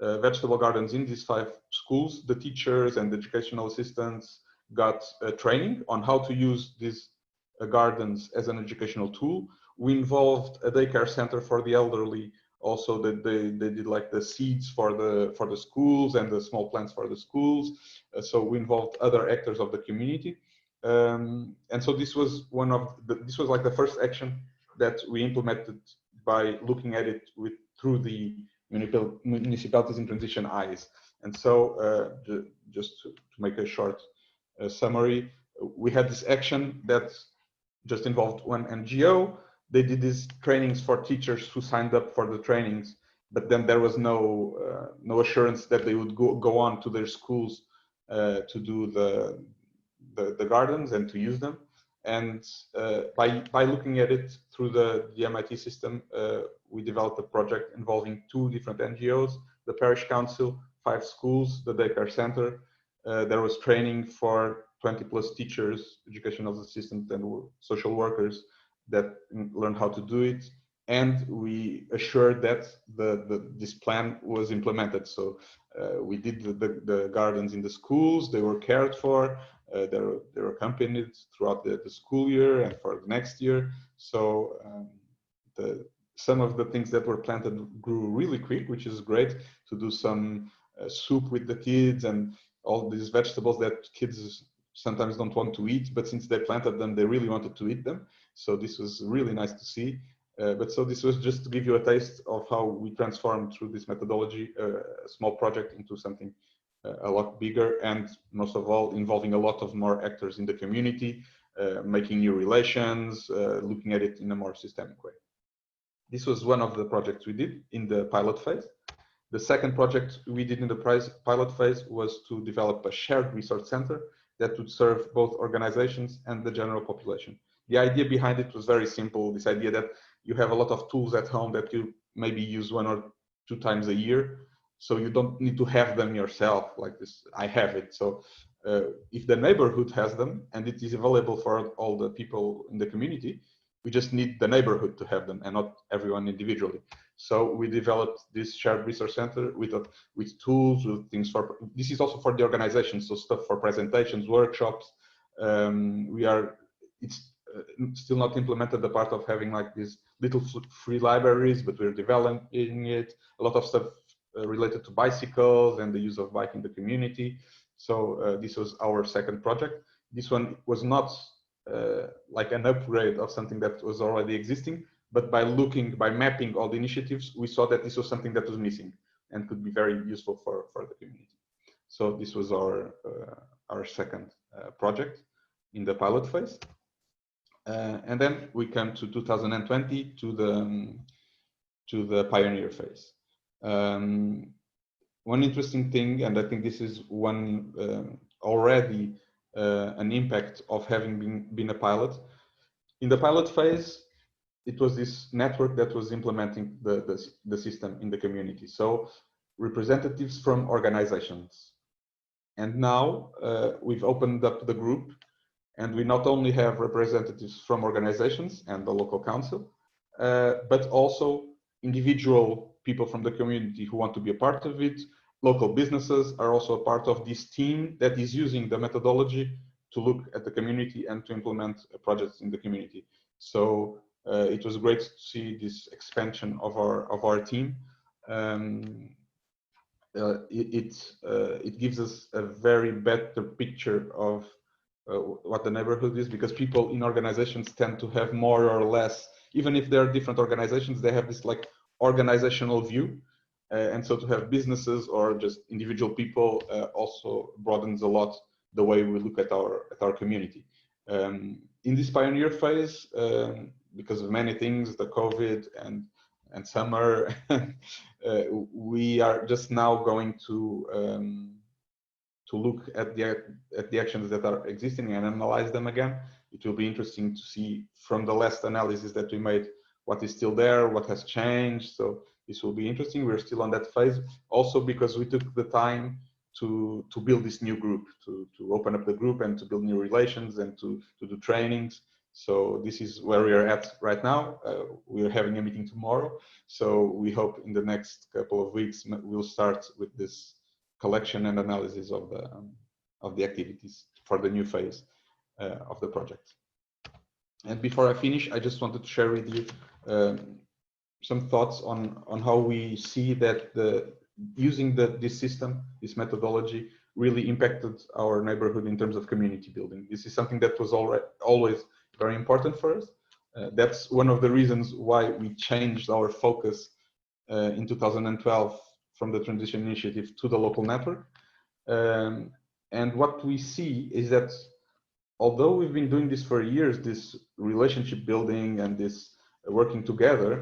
vegetable gardens in these 5 schools. The teachers and educational assistants got training on how to use these gardens as an educational tool. We involved a daycare center for the elderly. Also, they did like the seeds for the schools and the small plants for the schools. So we involved other actors of the community. And so this was this was like the first action that we implemented by looking at it through the municipalities in transition eyes. And so just to make a short summary, we had this action that just involved one NGO. They did these trainings for teachers who signed up for the trainings, but then there was no assurance that they would go on to their schools to do the gardens and to use them. And by looking at it through the MIT system, we developed a project involving 2 different NGOs, the parish council, 5 schools, the daycare center. There was training for 20+ teachers, educational assistants, and social workers that learned how to do it. And we assured that this plan was implemented. So we did the gardens in the schools. They were cared for. They were accompanied throughout the school year and for the next year. So some of the things that were planted grew really quick, which is great, to do some soup with the kids and all these vegetables that kids sometimes don't want to eat, but since they planted them, they really wanted to eat them. So this was really nice to see. But so this was just to give you a taste of how we transformed through this methodology, a small project into something a lot bigger, and most of all involving a lot of more actors in the community, making new relations, looking at it in a more systemic way. This was one of the projects we did in the pilot phase. The second project we did in the pilot phase was to develop a shared resource center that would serve both organizations and the general population. The idea behind it was very simple, this idea that you have a lot of tools at home that you maybe use 1 or 2 times a year, so you don't need to have them yourself like this. I have it. So if the neighborhood has them and it is available for all the people in the community, we just need the neighborhood to have them and not everyone individually. So we developed this shared resource center with tools, with things for, this is also for the organization, so stuff for presentations, workshops. It's still not implemented, the part of having like these little free libraries, but we're developing it. A lot of stuff related to bicycles and the use of bike in the community. So this was our second project. This one was not like an upgrade of something that was already existing, but by mapping all the initiatives, we saw that this was something that was missing and could be very useful for the community. So this was our second project in the pilot phase. And then we come to 2020 to the pioneer phase. One interesting thing, and I think this is one already an impact of having been a pilot. In the pilot phase, it was this network that was implementing the system in the community. So representatives from organizations. And now we've opened up the group, and we not only have representatives from organizations and the local council, but also individual people from the community who want to be a part of it. Local businesses are also a part of this team that is using the methodology to look at the community and to implement projects in the community. So it was great to see this expansion of our team. It gives us a very better picture of what the neighborhood is, because people in organizations tend to have more or less, even if they're different organizations, they have this like organizational view. And so to have businesses or just individual people also broadens a lot the way we look at our community. In this pioneer phase, because of many things, the COVID and summer, we are just now going to look at the actions that are existing and analyze them again. It will be interesting to see from the last analysis that we made what is still there, what has changed. So this will be interesting. We're still on that phase, also because we took the time to build this new group, to open up the group and to build new relations and to do trainings. So this is where we are at right now. We're having a meeting tomorrow. So we hope in the next couple of weeks, we'll start with this collection and analysis of the activities for the new phase of the project. And before I finish, I just wanted to share with you some thoughts on how we see that using this system, this methodology, really impacted our neighborhood in terms of community building. This is something that was always very important for us. That's one of the reasons why we changed our focus in 2012 from the transition initiative to the local network. And what we see is that although we've been doing this for years, this relationship building and this working together,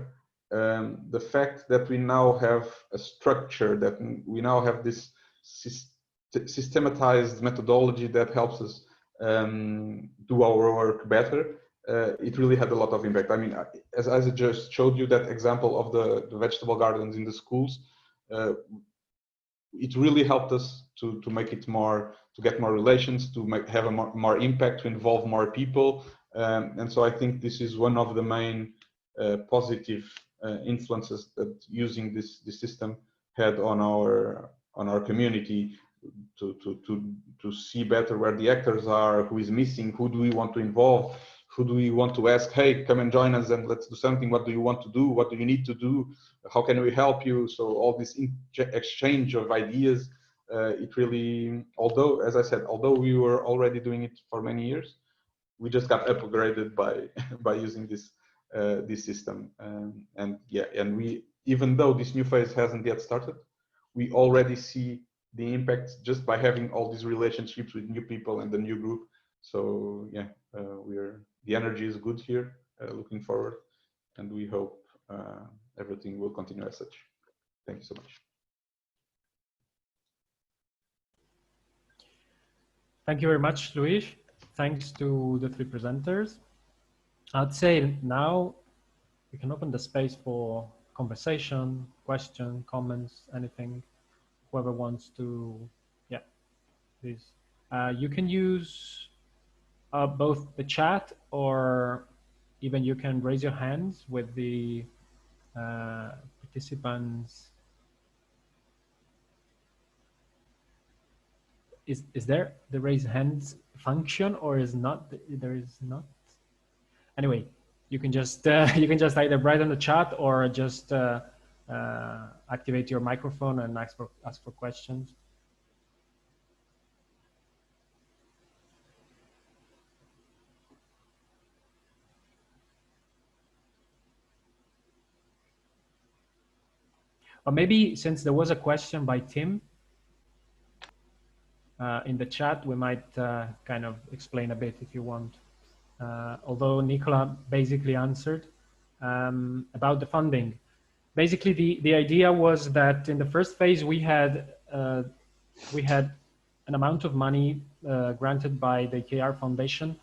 the fact that we now have a structure, that we now have this systematized methodology that helps us do our work better, it really had a lot of impact. I mean, as I just showed you that example of the vegetable gardens in the schools, it really helped us to make it more, to get more relations, to have a more impact, to involve more people. And so I think this is one of the main positive influences that using this system had on our community, to see better where the actors are, who is missing, who do we want to involve, who do we want to ask, hey, come and join us and let's do something. What do you want to do? What do you need to do? How can we help you? So all this exchange of ideas, it really, although, as I said, although we were already doing it for many years, we just got upgraded by using this system. And yeah, and we, even though this new phase hasn't yet started, we already see the impact just by having all these relationships with new people and the new group. So yeah, the energy is good here, looking forward, and we hope everything will continue as such. Thank you so much. Thank you very much, Luis. Thanks to the three presenters. I'd say now we can open the space for conversation, question, comments, anything, whoever wants to, yeah, please. You can use both the chat, or even you can raise your hands with the participants. Is there the raise hands function, or is not? There is not. Anyway, you can just either write on the chat or just activate your microphone and ask for questions. Or maybe, since there was a question by Tim in the chat, we might kind of explain a bit if you want. Although Nicola basically answered about the funding. Basically, the idea was that in the first phase we had an amount of money granted by the KR Foundation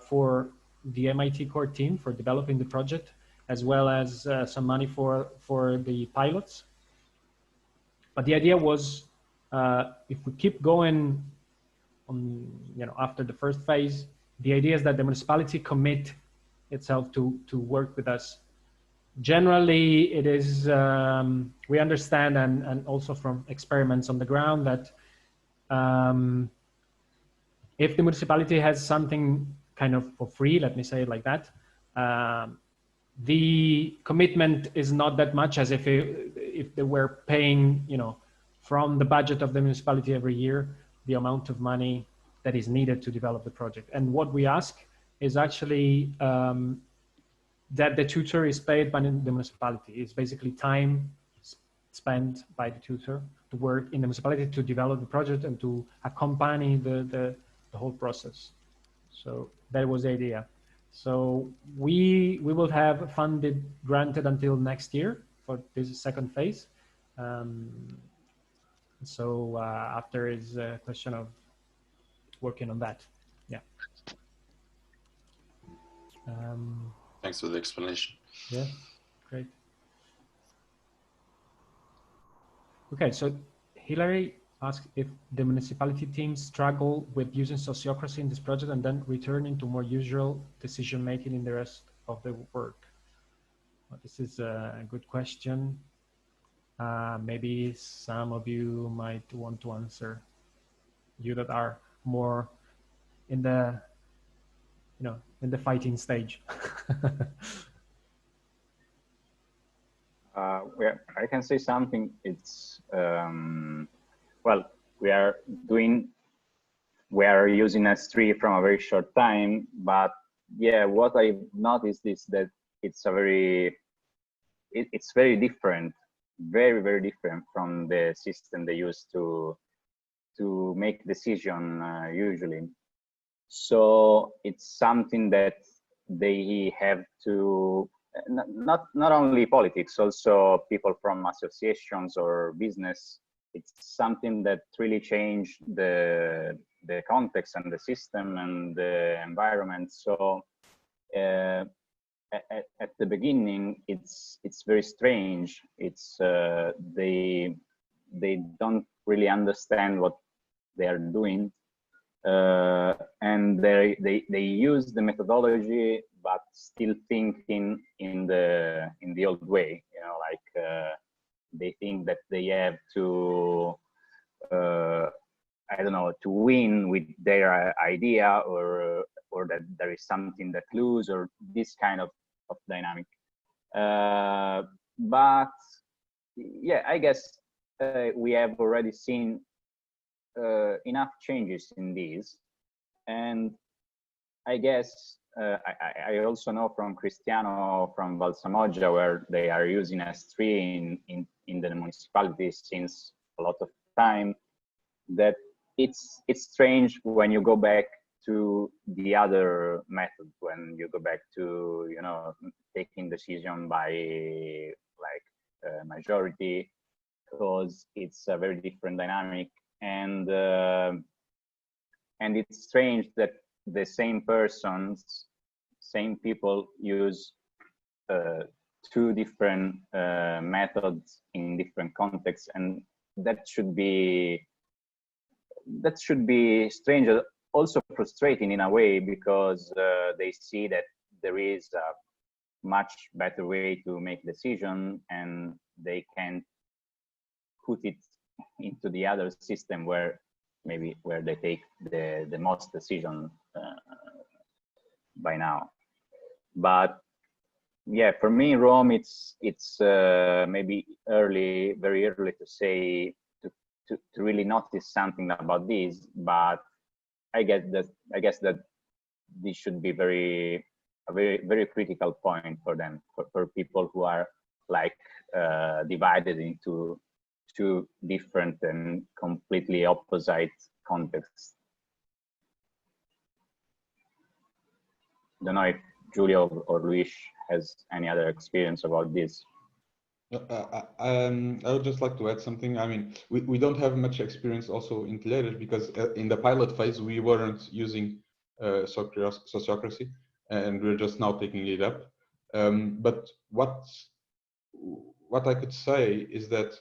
for the MIT core team for developing the project, as well as some money for the pilots. But the idea was, if we keep going on, after the first phase, the idea is that the municipality commit itself to work with us. Generally, it is, we understand, and also from experiments on the ground, that if the municipality has something kind of for free, let me say it like that, the commitment is not that much as if they were paying, from the budget of the municipality every year, the amount of money that is needed to develop the project. And what we ask is actually that the tutor is paid by the municipality. It's basically time spent by the tutor to work in the municipality to develop the project and to accompany the whole process. So that was the idea. So we will have funded granted until next year for this second phase. So after is a question of working on that. Yeah. Thanks for the explanation. Yes, great. Okay, so Hilary asked if the municipality teams struggle with using sociocracy in this project and then returning to more usual decision-making in the rest of the work. Well, this is a good question. Maybe some of you might want to answer. You that are more in the, in the fighting stage. I can say something. It's well, we are using S3 from a very short time, but yeah, what I noticed is that it's it's very different, very different from the system they use to make decision usually. So it's something that they have to not only politics, also people from associations or business. It's something that really changed the context and the system and the environment. So at the beginning, it's very strange. It's they don't really understand what they are doing. And they use the methodology, but still thinking in the old way. Like they think that they have to, I don't know, to win with their idea, or that there is something that lose, or this kind of dynamic. But yeah, I guess we have already seen enough changes in these, and I guess I also know from Cristiano from Valsamoggia, where they are using S3 in the municipalities since a lot of time, that it's strange when you go back to the other method, when you go back to taking decision by like majority, because it's a very different dynamic. And it's strange that the same persons, same people use two different methods in different contexts, and that should be strange, also frustrating in a way, because they see that there is a much better way to make decision, and they can put it into the other system where they take the most decision by now. But yeah, for me in Rome, it's maybe very early to say to really notice something about this. But I guess that this should be a very critical point for them, for people who are like divided into two different and completely opposite contexts. Don't know if Giulio or Luis has any other experience about this. I would just like to add something. I mean, we don't have much experience also in Telheiras, because in the pilot phase we weren't using sociocracy, and we're just now taking it up. But what I could say is that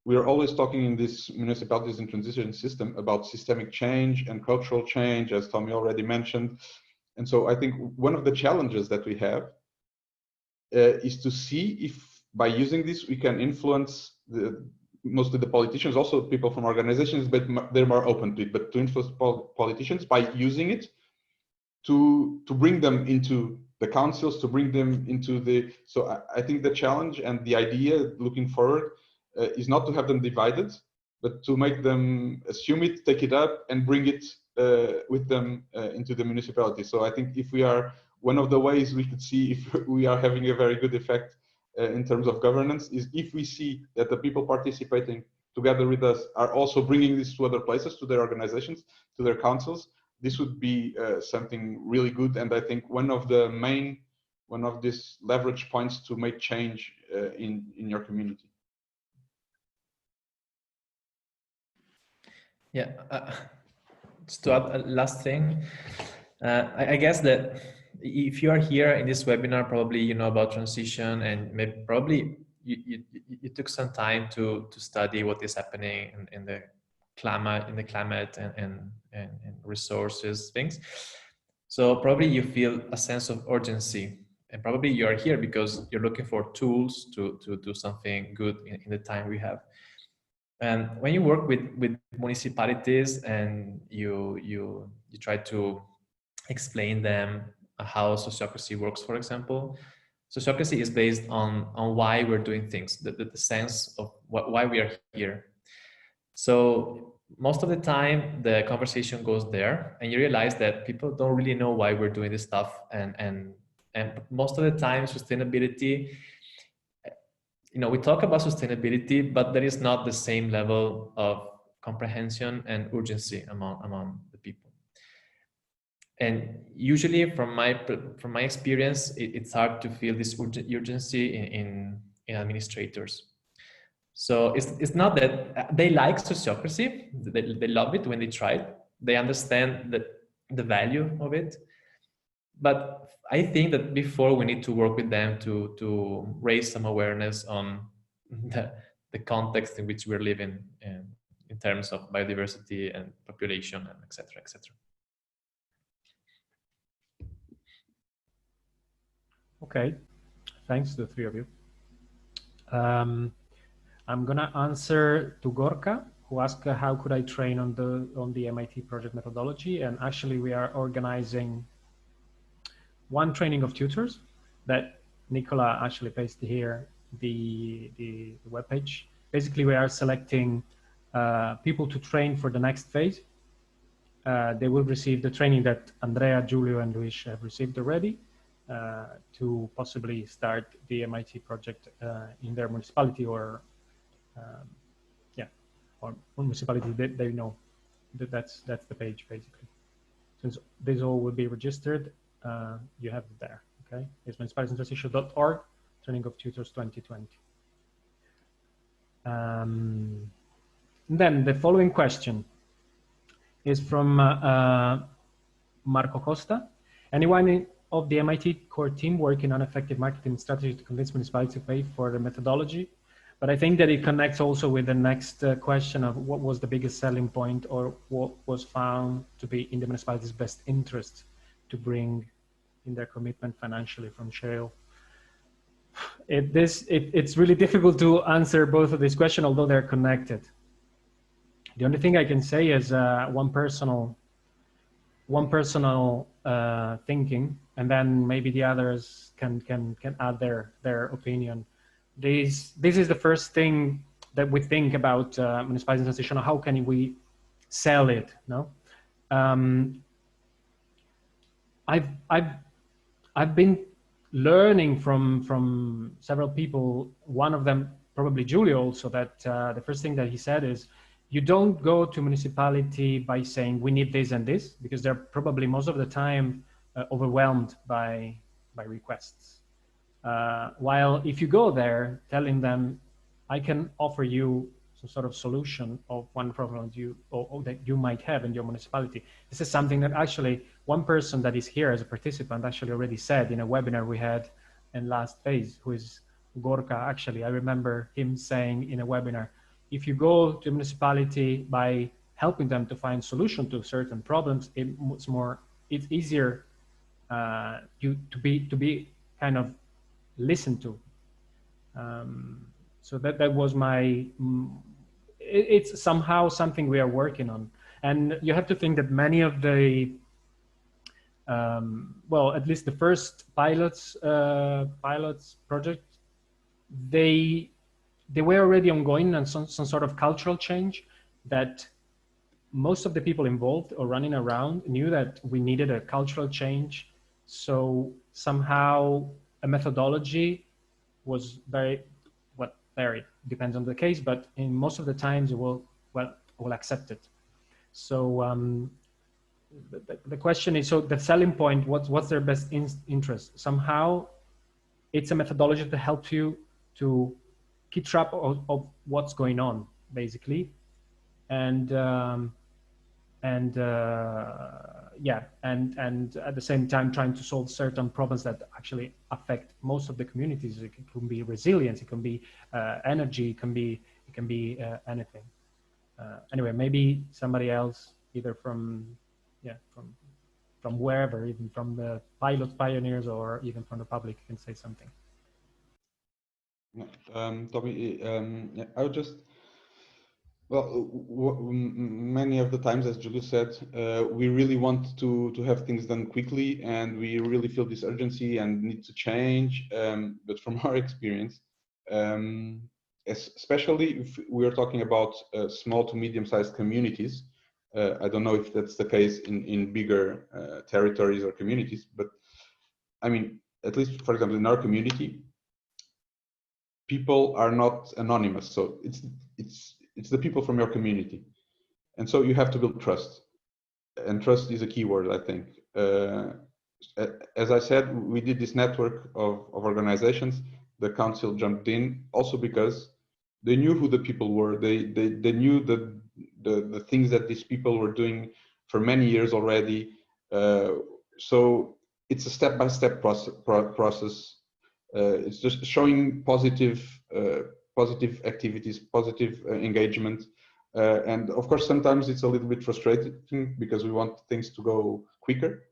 we're always talking in this municipalities and transition system about systemic change and cultural change, as Tommy already mentioned. And so I think one of the challenges that we have is to see if by using this we can influence mostly the politicians, also people from organizations, but they're more open to it, but to influence politicians by using it to bring them into the councils, to bring them into the. So I think the challenge and the idea looking forward is not to have them divided, but to make them assume it, take it up, and bring it with them into the municipality. So I think if we are, one of the ways we could see if we are having a very good effect in terms of governance is if we see that the people participating together with us are also bringing this to other places, to their organizations, to their councils. This would be something really good. And I think one of these leverage points to make change in your community. Yeah, just to add a last thing, I guess that if you are here in this webinar, probably you know about transition, and maybe probably you took some time to study what is happening in the climate and resources things. So probably you feel a sense of urgency, and probably you are here because you're looking for tools to do something good in the time we have. And when you work with municipalities and you try to explain them how sociocracy works, for example, sociocracy is based on why we're doing things, the sense of why we are here. So most of the time the conversation goes there, and you realize that people don't really know why we're doing this stuff, and most of the time sustainability, we talk about sustainability, but there is not the same level of comprehension and urgency among the people. And usually from my experience, it's hard to feel this urgency in administrators. So it's not that they like sociocracy, they love it when they try it, they understand the value of it. But I think that before we need to work with them to raise some awareness on the context in which we're living in terms of biodiversity and population and et cetera, et cetera. Okay, thanks to the three of you. I'm gonna answer to Gorka, who asked how could I train on the MIT project methodology, and actually we are organizing one training of tutors that Nicola actually pasted here, the webpage. Basically, we are selecting people to train for the next phase. They will receive the training that Andrea, Giulio, and Luis have received already to possibly start the MIT project in their municipality or or municipality that they know. That's the page basically. Since this all will be registered, you have it there. Okay, it's municipalitiesintransition.org, training of tutors 2020. Then the following question is from Marco Costa. Anyone of the MIT core team working on effective marketing strategy to convince municipalities to pay for the methodology? But I think that it connects also with the next question of what was the biggest selling point, or what was found to be in the municipality's best interest to bring in their commitment financially from Shale. It's really difficult to answer both of these questions, although they're connected. The only thing I can say is one personal thinking, and then maybe the others can add their opinion. This is the first thing that we think about municipality transition. How can we sell it? No, I've been learning from several people. One of them, probably Giulio, also, that the first thing that he said is, you don't go to municipality by saying we need this and this, because they're probably most of the time overwhelmed by requests. While if you go there telling them, I can offer you some sort of solution of one problem that you might have in your municipality. This is something that actually one person that is here as a participant actually already said in a webinar we had in last phase, who is Gorka. Actually, I remember him saying in a webinar, if you go to a municipality by helping them to find solution to certain problems, it's easier to be kind of listened to. So that was it's somehow something we are working on. And you have to think that many of the, well, at least the first pilots project, they were already ongoing, and some sort of cultural change that most of the people involved or running around knew that we needed a cultural change. So somehow a methodology was very depends on the case, but in most of the times it will accept it. So the question is, so the selling point, what's their best interest? Somehow it's a methodology to help you to keep track of what's going on, basically, and yeah, and at the same time trying to solve certain problems that actually affect most of the communities. It can be resilience, it can be energy, it can be anything. Anyway, maybe somebody else, either from wherever, even from the pilot pioneers or even from the public, can say something. Tommy, yeah, I would just, well, many of the times, as Julius said, we really want to have things done quickly, and we really feel this urgency and need to change. But from our experience, especially if we are talking about small to medium-sized communities, I don't know if that's the case in bigger territories or communities, but I mean, at least, for example, in our community, people are not anonymous. So it's the people from your community. And so you have to build trust. And trust is a key word, I think. As I said, we did this network of organizations. The council jumped in also because they knew who the people were. They knew the things that these people were doing for many years already. So it's a step-by-step process. It's just showing positive activities, positive engagement. And of course, sometimes it's a little bit frustrating because we want things to go quicker.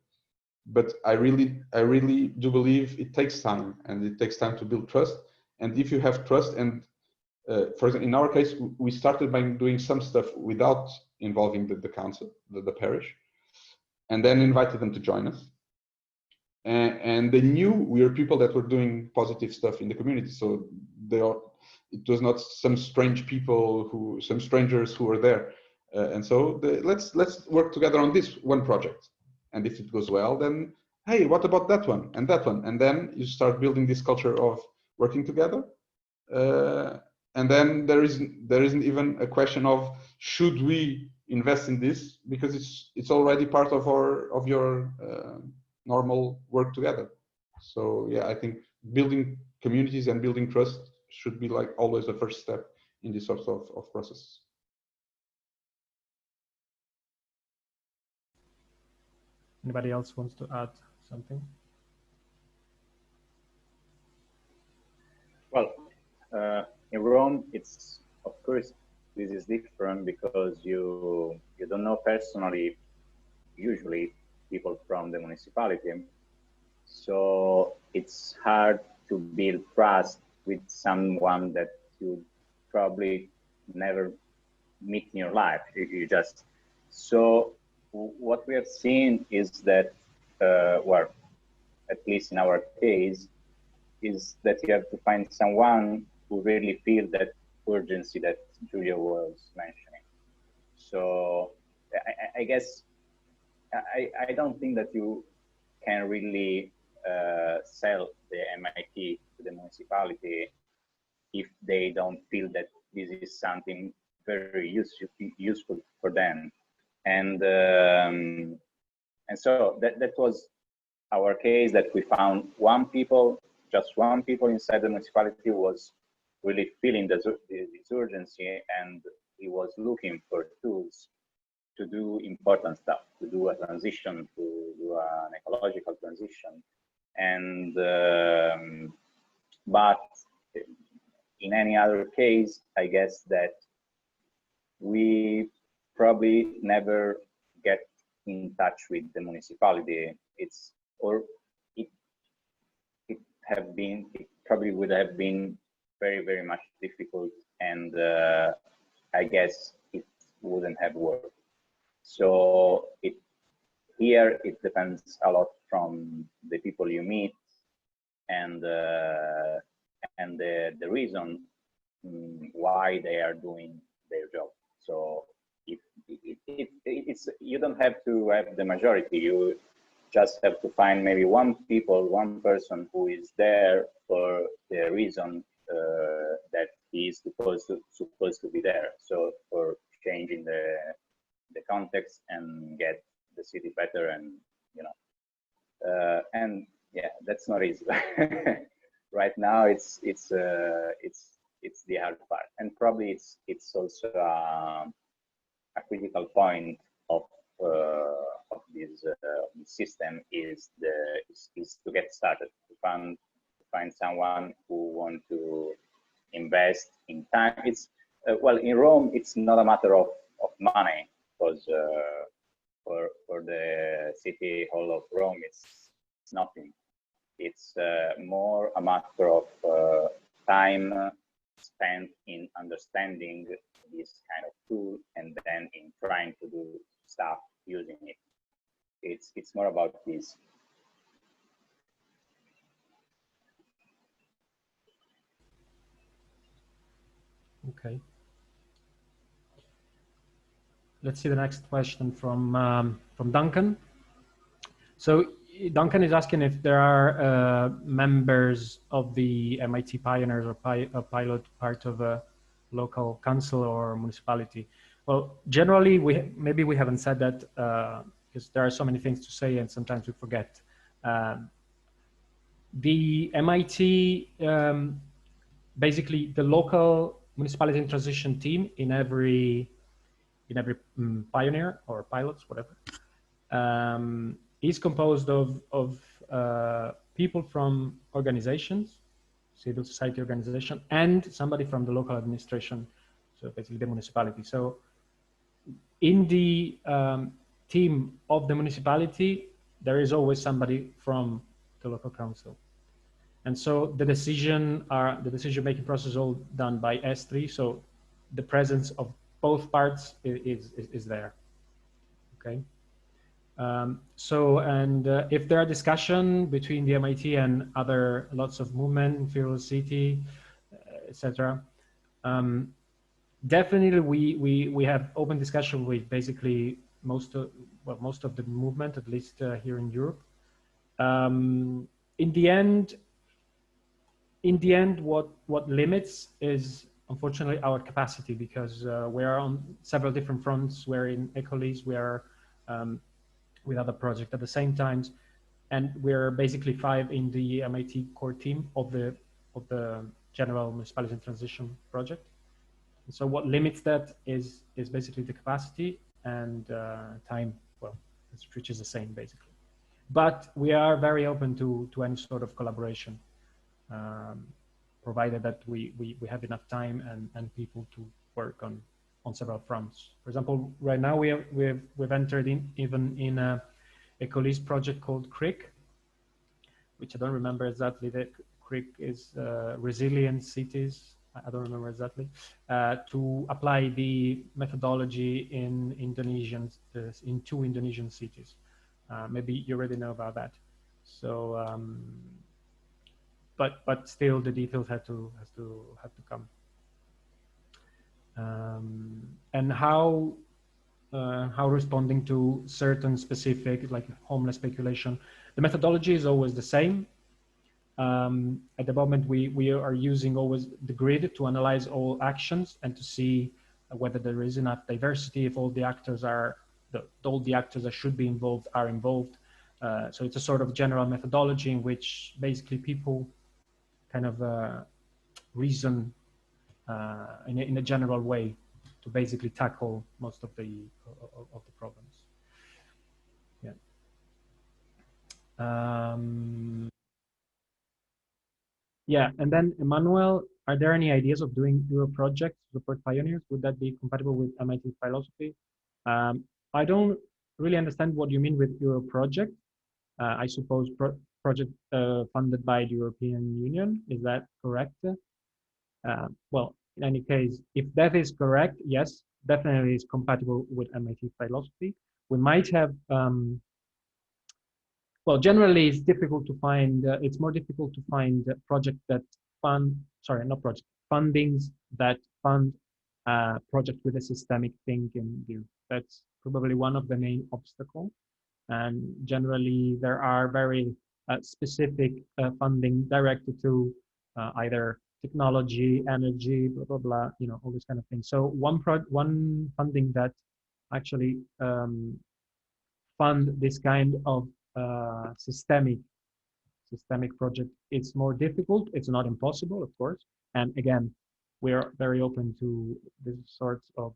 But I really do believe it takes time, and it takes time to build trust. And if you have trust, and for example, in our case, we started by doing some stuff without involving the council, the parish, and then invited them to join us. And they knew we were people that were doing positive stuff in the community. So it was not some strange people some strangers who were there. And so let's work together on this one project. And if it goes well, then, hey, what about that one and that one? And then you start building this culture of working together. And then there isn't even a question of should we invest in this, because it's already part of your normal work together. So yeah, I think building communities and building trust should be like always the first step in this sort of process. Anybody else wants to add something? Well, in Rome, it's, of course, this is different because you don't know personally, usually, people from the municipality. So it's hard to build trust with someone that you probably never meet in your life. You just, so what we have seen is that, well, at least in our case, is that you have to find someone who really feels that urgency that Julia was mentioning. So I guess I don't think that you can really sell the MIT to the municipality if they don't feel that this is something very useful for them. And so that was our case, that we found just one people inside the municipality was really feeling this urgency, and he was looking for tools to do important stuff, to do a transition, to do an ecological transition. And but in any other case, I guess that we probably never get in touch with the municipality. It probably would have been very, very much difficult, and I guess it wouldn't have worked. So here it depends a lot from the people you meet and the reason why they are doing their job. So it's you don't have to have the majority. You just have to find maybe one person who is there for the reason that he is supposed to be there. So for changing the context and get the city better, and and yeah, that's not easy. Right now, it's the hard part, and probably it's also a critical point of this system is to get started, to find someone who want to invest in time. It's well, in Rome, it's not a matter of money, because for the city hall of Rome, it's nothing. It's more a matter of time spent in understanding this kind of tool, and then in trying to do stuff using it. It's more about this. Okay. Let's see the next question from Duncan. So Duncan is asking if there are members of the MIT Pioneers or pilot part of a local council or municipality. Well, generally, maybe we haven't said that because there are so many things to say and sometimes we forget. The MIT, basically the local municipality and transition team in every pioneer or pilots, whatever, is composed of people from organizations, civil society organization, and somebody from the local administration, so basically the municipality. So in the team of the municipality, there is always somebody from the local council. And so the decision-making process is all done by S3, so the presence of both parts is there, okay? If there are discussion between the MIT and lots of movement, Fearless City, etc., definitely we have open discussion with basically most of the movement, at least here in Europe. In the end, what limits is unfortunately our capacity, because we are on several different fronts. We're in Ecolis, we are with other projects at the same time, and we're basically 5 in the MIT core team of the General Municipality and Transition project. And so what limits that is basically the capacity and time, well, which is the same basically. But we are very open to any sort of collaboration, provided that we have enough time and people to work on several fronts. For example, right now we've entered even in a Ecolis project called CRIC, which I don't remember exactly. The CRIC is Resilient Cities. I don't remember exactly, to apply the methodology in in 2 Indonesian cities. Maybe you already know about that. So, but still the details have to come. And how responding to certain specific, like homeless speculation, the methodology is always the same. At the moment, we are using always the grid to analyze all actions and to see whether there is enough diversity, if all the actors that should be involved are involved. So it's a sort of general methodology in which basically people kind of reason in a general way to basically tackle most of the problems. Yeah. Yeah, and then Emmanuel, are there any ideas of doing Euro projects to support pioneers? Would that be compatible with MIT philosophy? I don't really understand what you mean with Euro project. I suppose project funded by the European Union. Is that correct? Well, in any case, if that is correct, yes, definitely is compatible with MIT philosophy. We might have, well, generally it's difficult to find, it's more difficult to find projects that fundings that fund projects with a systemic thinking view. That's probably one of the main obstacles. And generally there are very specific funding directed to either technology, energy, blah, blah, blah, you know, all this kind of thing. So one funding that actually fund this kind of systemic project, it's more difficult. It's not impossible, of course. And again, we're very open to this sorts of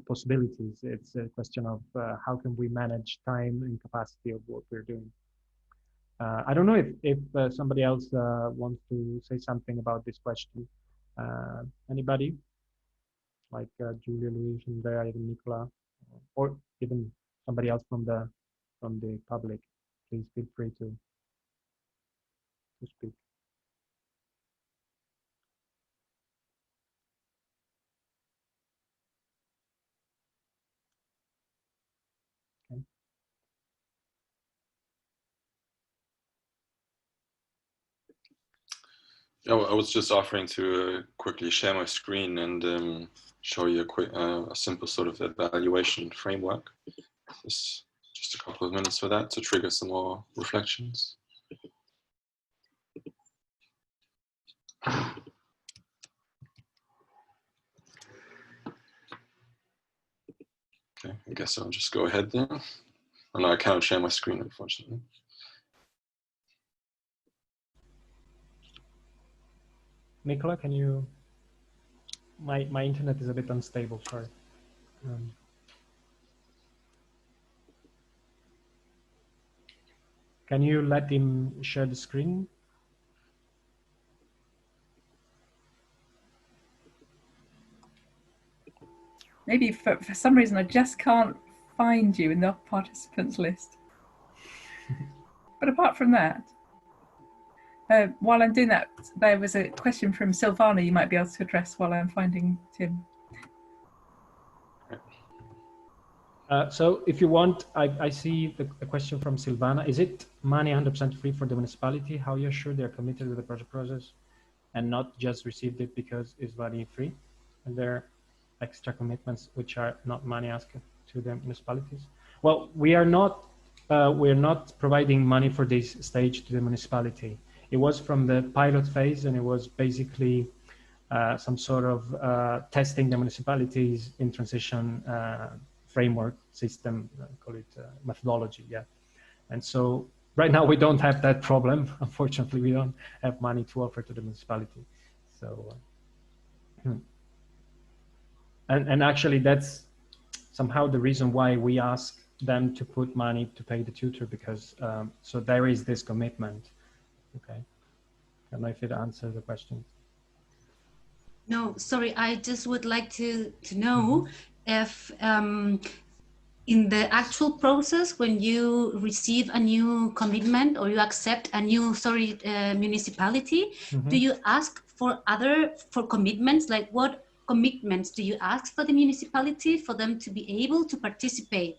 possibilities. It's a question of how can we manage time and capacity of what we're doing. I don't know if somebody else wants to say something about this question. Anybody? Like Julia, Luis, Andrea, even Nicola, or even somebody else from the public. Please feel free to speak. Okay. Yeah, well, I was just offering to quickly share my screen and show you a simple sort of evaluation framework. Just a couple of minutes for that to trigger some more reflections. Okay, I guess I'll just go ahead then. Oh, no, I cannot share my screen, unfortunately. Nicola, can you? My internet is a bit unstable. Sorry. Can you let him share the screen? Maybe for some reason I just can't find you in the participants list. But apart from that, while I'm doing that, there was a question from Silvana you might be able to address while I'm finding Tim. So if you want, I see a question from Silvana. Is it money 100% free for the municipality? How you're sure they're committed to the project process and not just received it because it's money free? And there are extra commitments which are not money asked to the municipalities? Well, we're not providing money for this stage to the municipality. It was from the pilot phase, and it was basically some sort of testing the municipalities in transition framework system, call it methodology, yeah. And so right now we don't have that problem. Unfortunately, we don't have money to offer to the municipality. So, and actually that's somehow the reason why we ask them to put money to pay the tutor, because so there is this commitment. Okay, I don't know if it answers the question. No, sorry, I just would like to know if in the actual process, when you receive a new commitment or you accept a new, municipality, do you ask for commitments? Like what commitments do you ask for the municipality for them to be able to participate?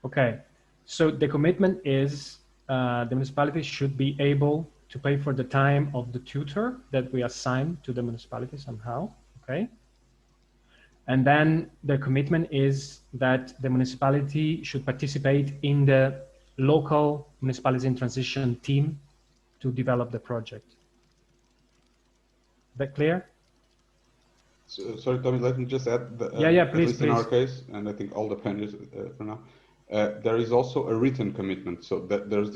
Okay, so the commitment is the municipality should be able to pay for the time of the tutor that we assign to the municipality somehow, okay? And then the commitment is that the municipality should participate in the local municipalities in transition team to develop the project. Is that clear? So, sorry, Tommy, let me just add, yeah, please, at least in our case, and I think all the panelists for now, there is also a written commitment. So that there's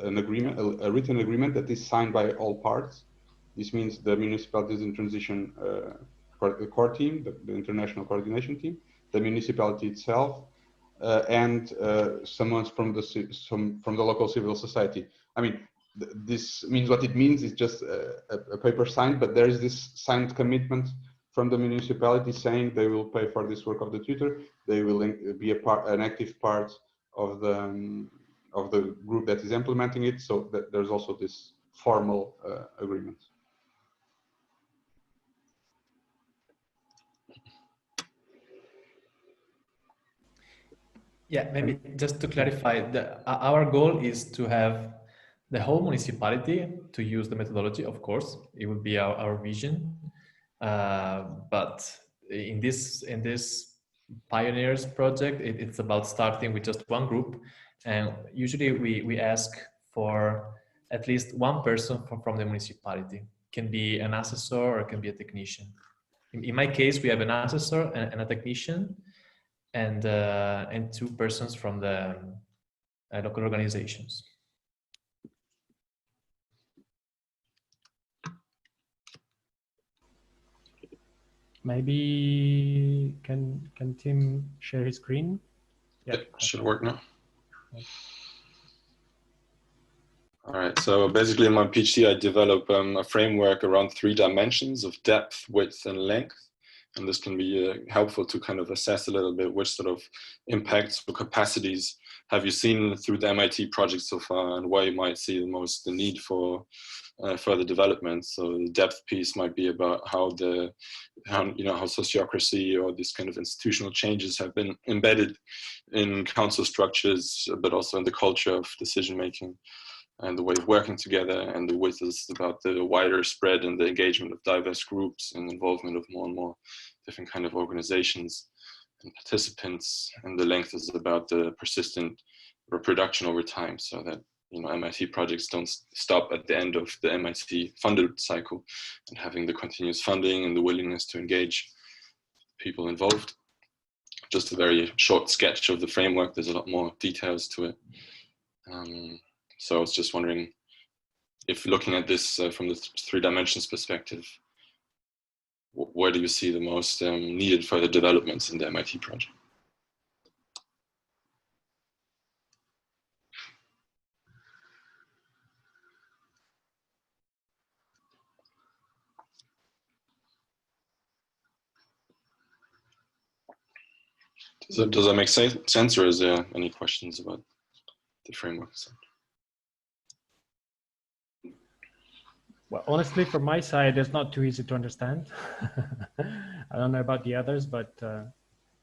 an agreement, a written agreement that is signed by all parts. This means the municipalities in transition core team, the international coordination team, the municipality itself, and someone from the local civil society. I mean, this means what it means is just a paper signed, but there is this signed commitment from the municipality saying they will pay for this work of the tutor. They will be an active part of the group that is implementing it. So that there's also this formal agreement. Yeah, maybe just to clarify, our goal is to have the whole municipality to use the methodology. Of course, it would be our vision. But in this pioneers project, it's about starting with just one group, and usually we ask for at least one person from the municipality. Can be an assessor or it can be a technician. In my case, we have an assessor and a technician, and two persons from the local organizations. maybe can Tim share his screen? Yeah, should work now. All right, so basically in my PhD, I develop a framework around 3 dimensions of depth, width, and length. And this can be helpful to kind of assess a little bit which sort of impacts or capacities have you seen through the MIT project so far, and where you might see the need for further development. So the depth piece might be about how sociocracy or these kind of institutional changes have been embedded in council structures, but also in the culture of decision making and the way of working together. And the width is about the wider spread and the engagement of diverse groups and involvement of more and more different kind of organizations and participants. And the length is about the persistent reproduction over time, so that MIT projects don't stop at the end of the MIT funded cycle, and having the continuous funding and the willingness to engage people involved. Just a very short sketch of the framework. There's a lot more details to it. So I was just wondering if looking at this from the 3 dimensions perspective, where do you see the most needed further developments in the MIT project? Does that make sense, or is there any questions about the framework? Well, honestly, from my side, it's not too easy to understand. I don't know about the others, but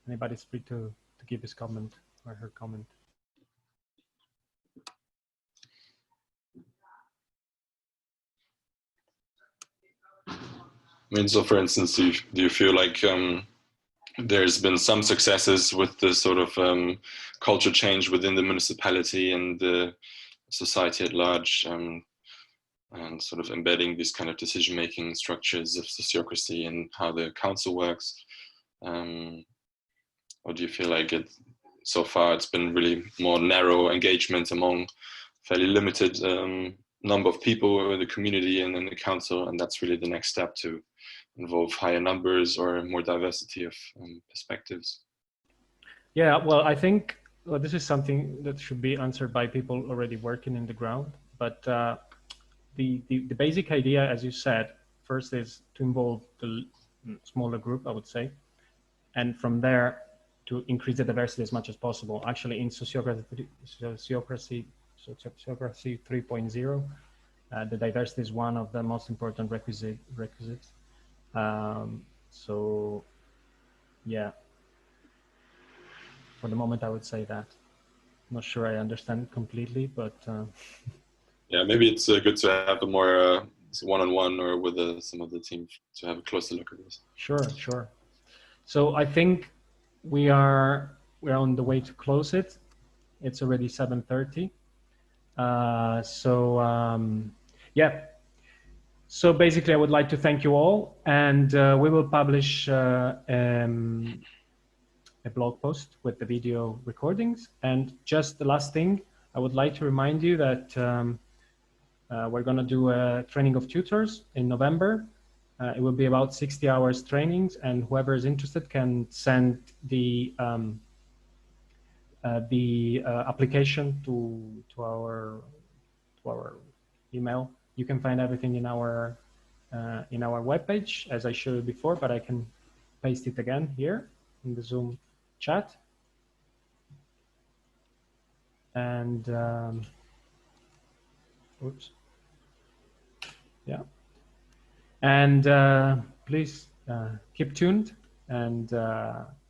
anybody's free to give his comment or her comment. I mean, so for instance, do you feel like there's been some successes with the sort of culture change within the municipality and the society at large, and sort of embedding these kind of decision-making structures of sociocracy and how the council works? Or do you feel like so far it's been really more narrow engagement among fairly limited number of people in the community and in the council, and that's really the next step to involve higher numbers or more diversity of perspectives? Yeah, well, I think this is something that should be answered by people already working in the ground. But the basic idea, as you said, first is to involve the smaller group, I would say, and from there to increase the diversity as much as possible. Actually, in sociocracy 3.0, the diversity is one of the most important requisites. So, yeah, for the moment, I would say that. I'm not sure I understand completely, but yeah, maybe it's good to have a more one-on-one or with some of the team to have a closer look at this. Sure. So I think we're on the way to close it. It's already 7:30. Yeah. So basically, I would like to thank you all, and we will publish a blog post with the video recordings. And just the last thing, I would like to remind you that we're going to do a training of tutors in November. It will be about 60 hours trainings, and whoever is interested can send the application to our email. You can find everything in our webpage, as I showed you before, but I can paste it again here in the Zoom chat. And oops. Yeah. And please keep tuned, and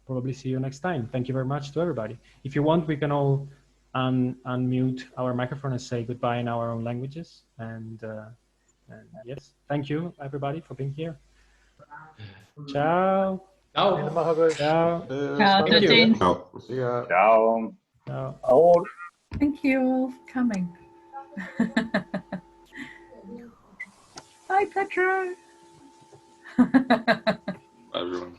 probably see you next time. Thank you very much to everybody. If you want, we can all unmute our microphone and say goodbye in our own languages. And yes, thank you everybody for being here. Ciao. Ciao. Ciao. Thank you. Ciao. Ciao. Thank you all for coming. Bye, Pedro. Bye, everyone.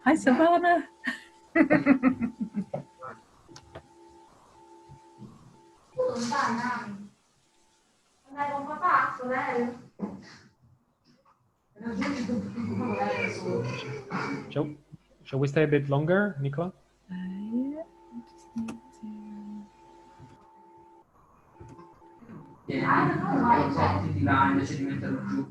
Hi, Savannah. Shall we stay a bit longer, Nicola? Yeah, I just need to...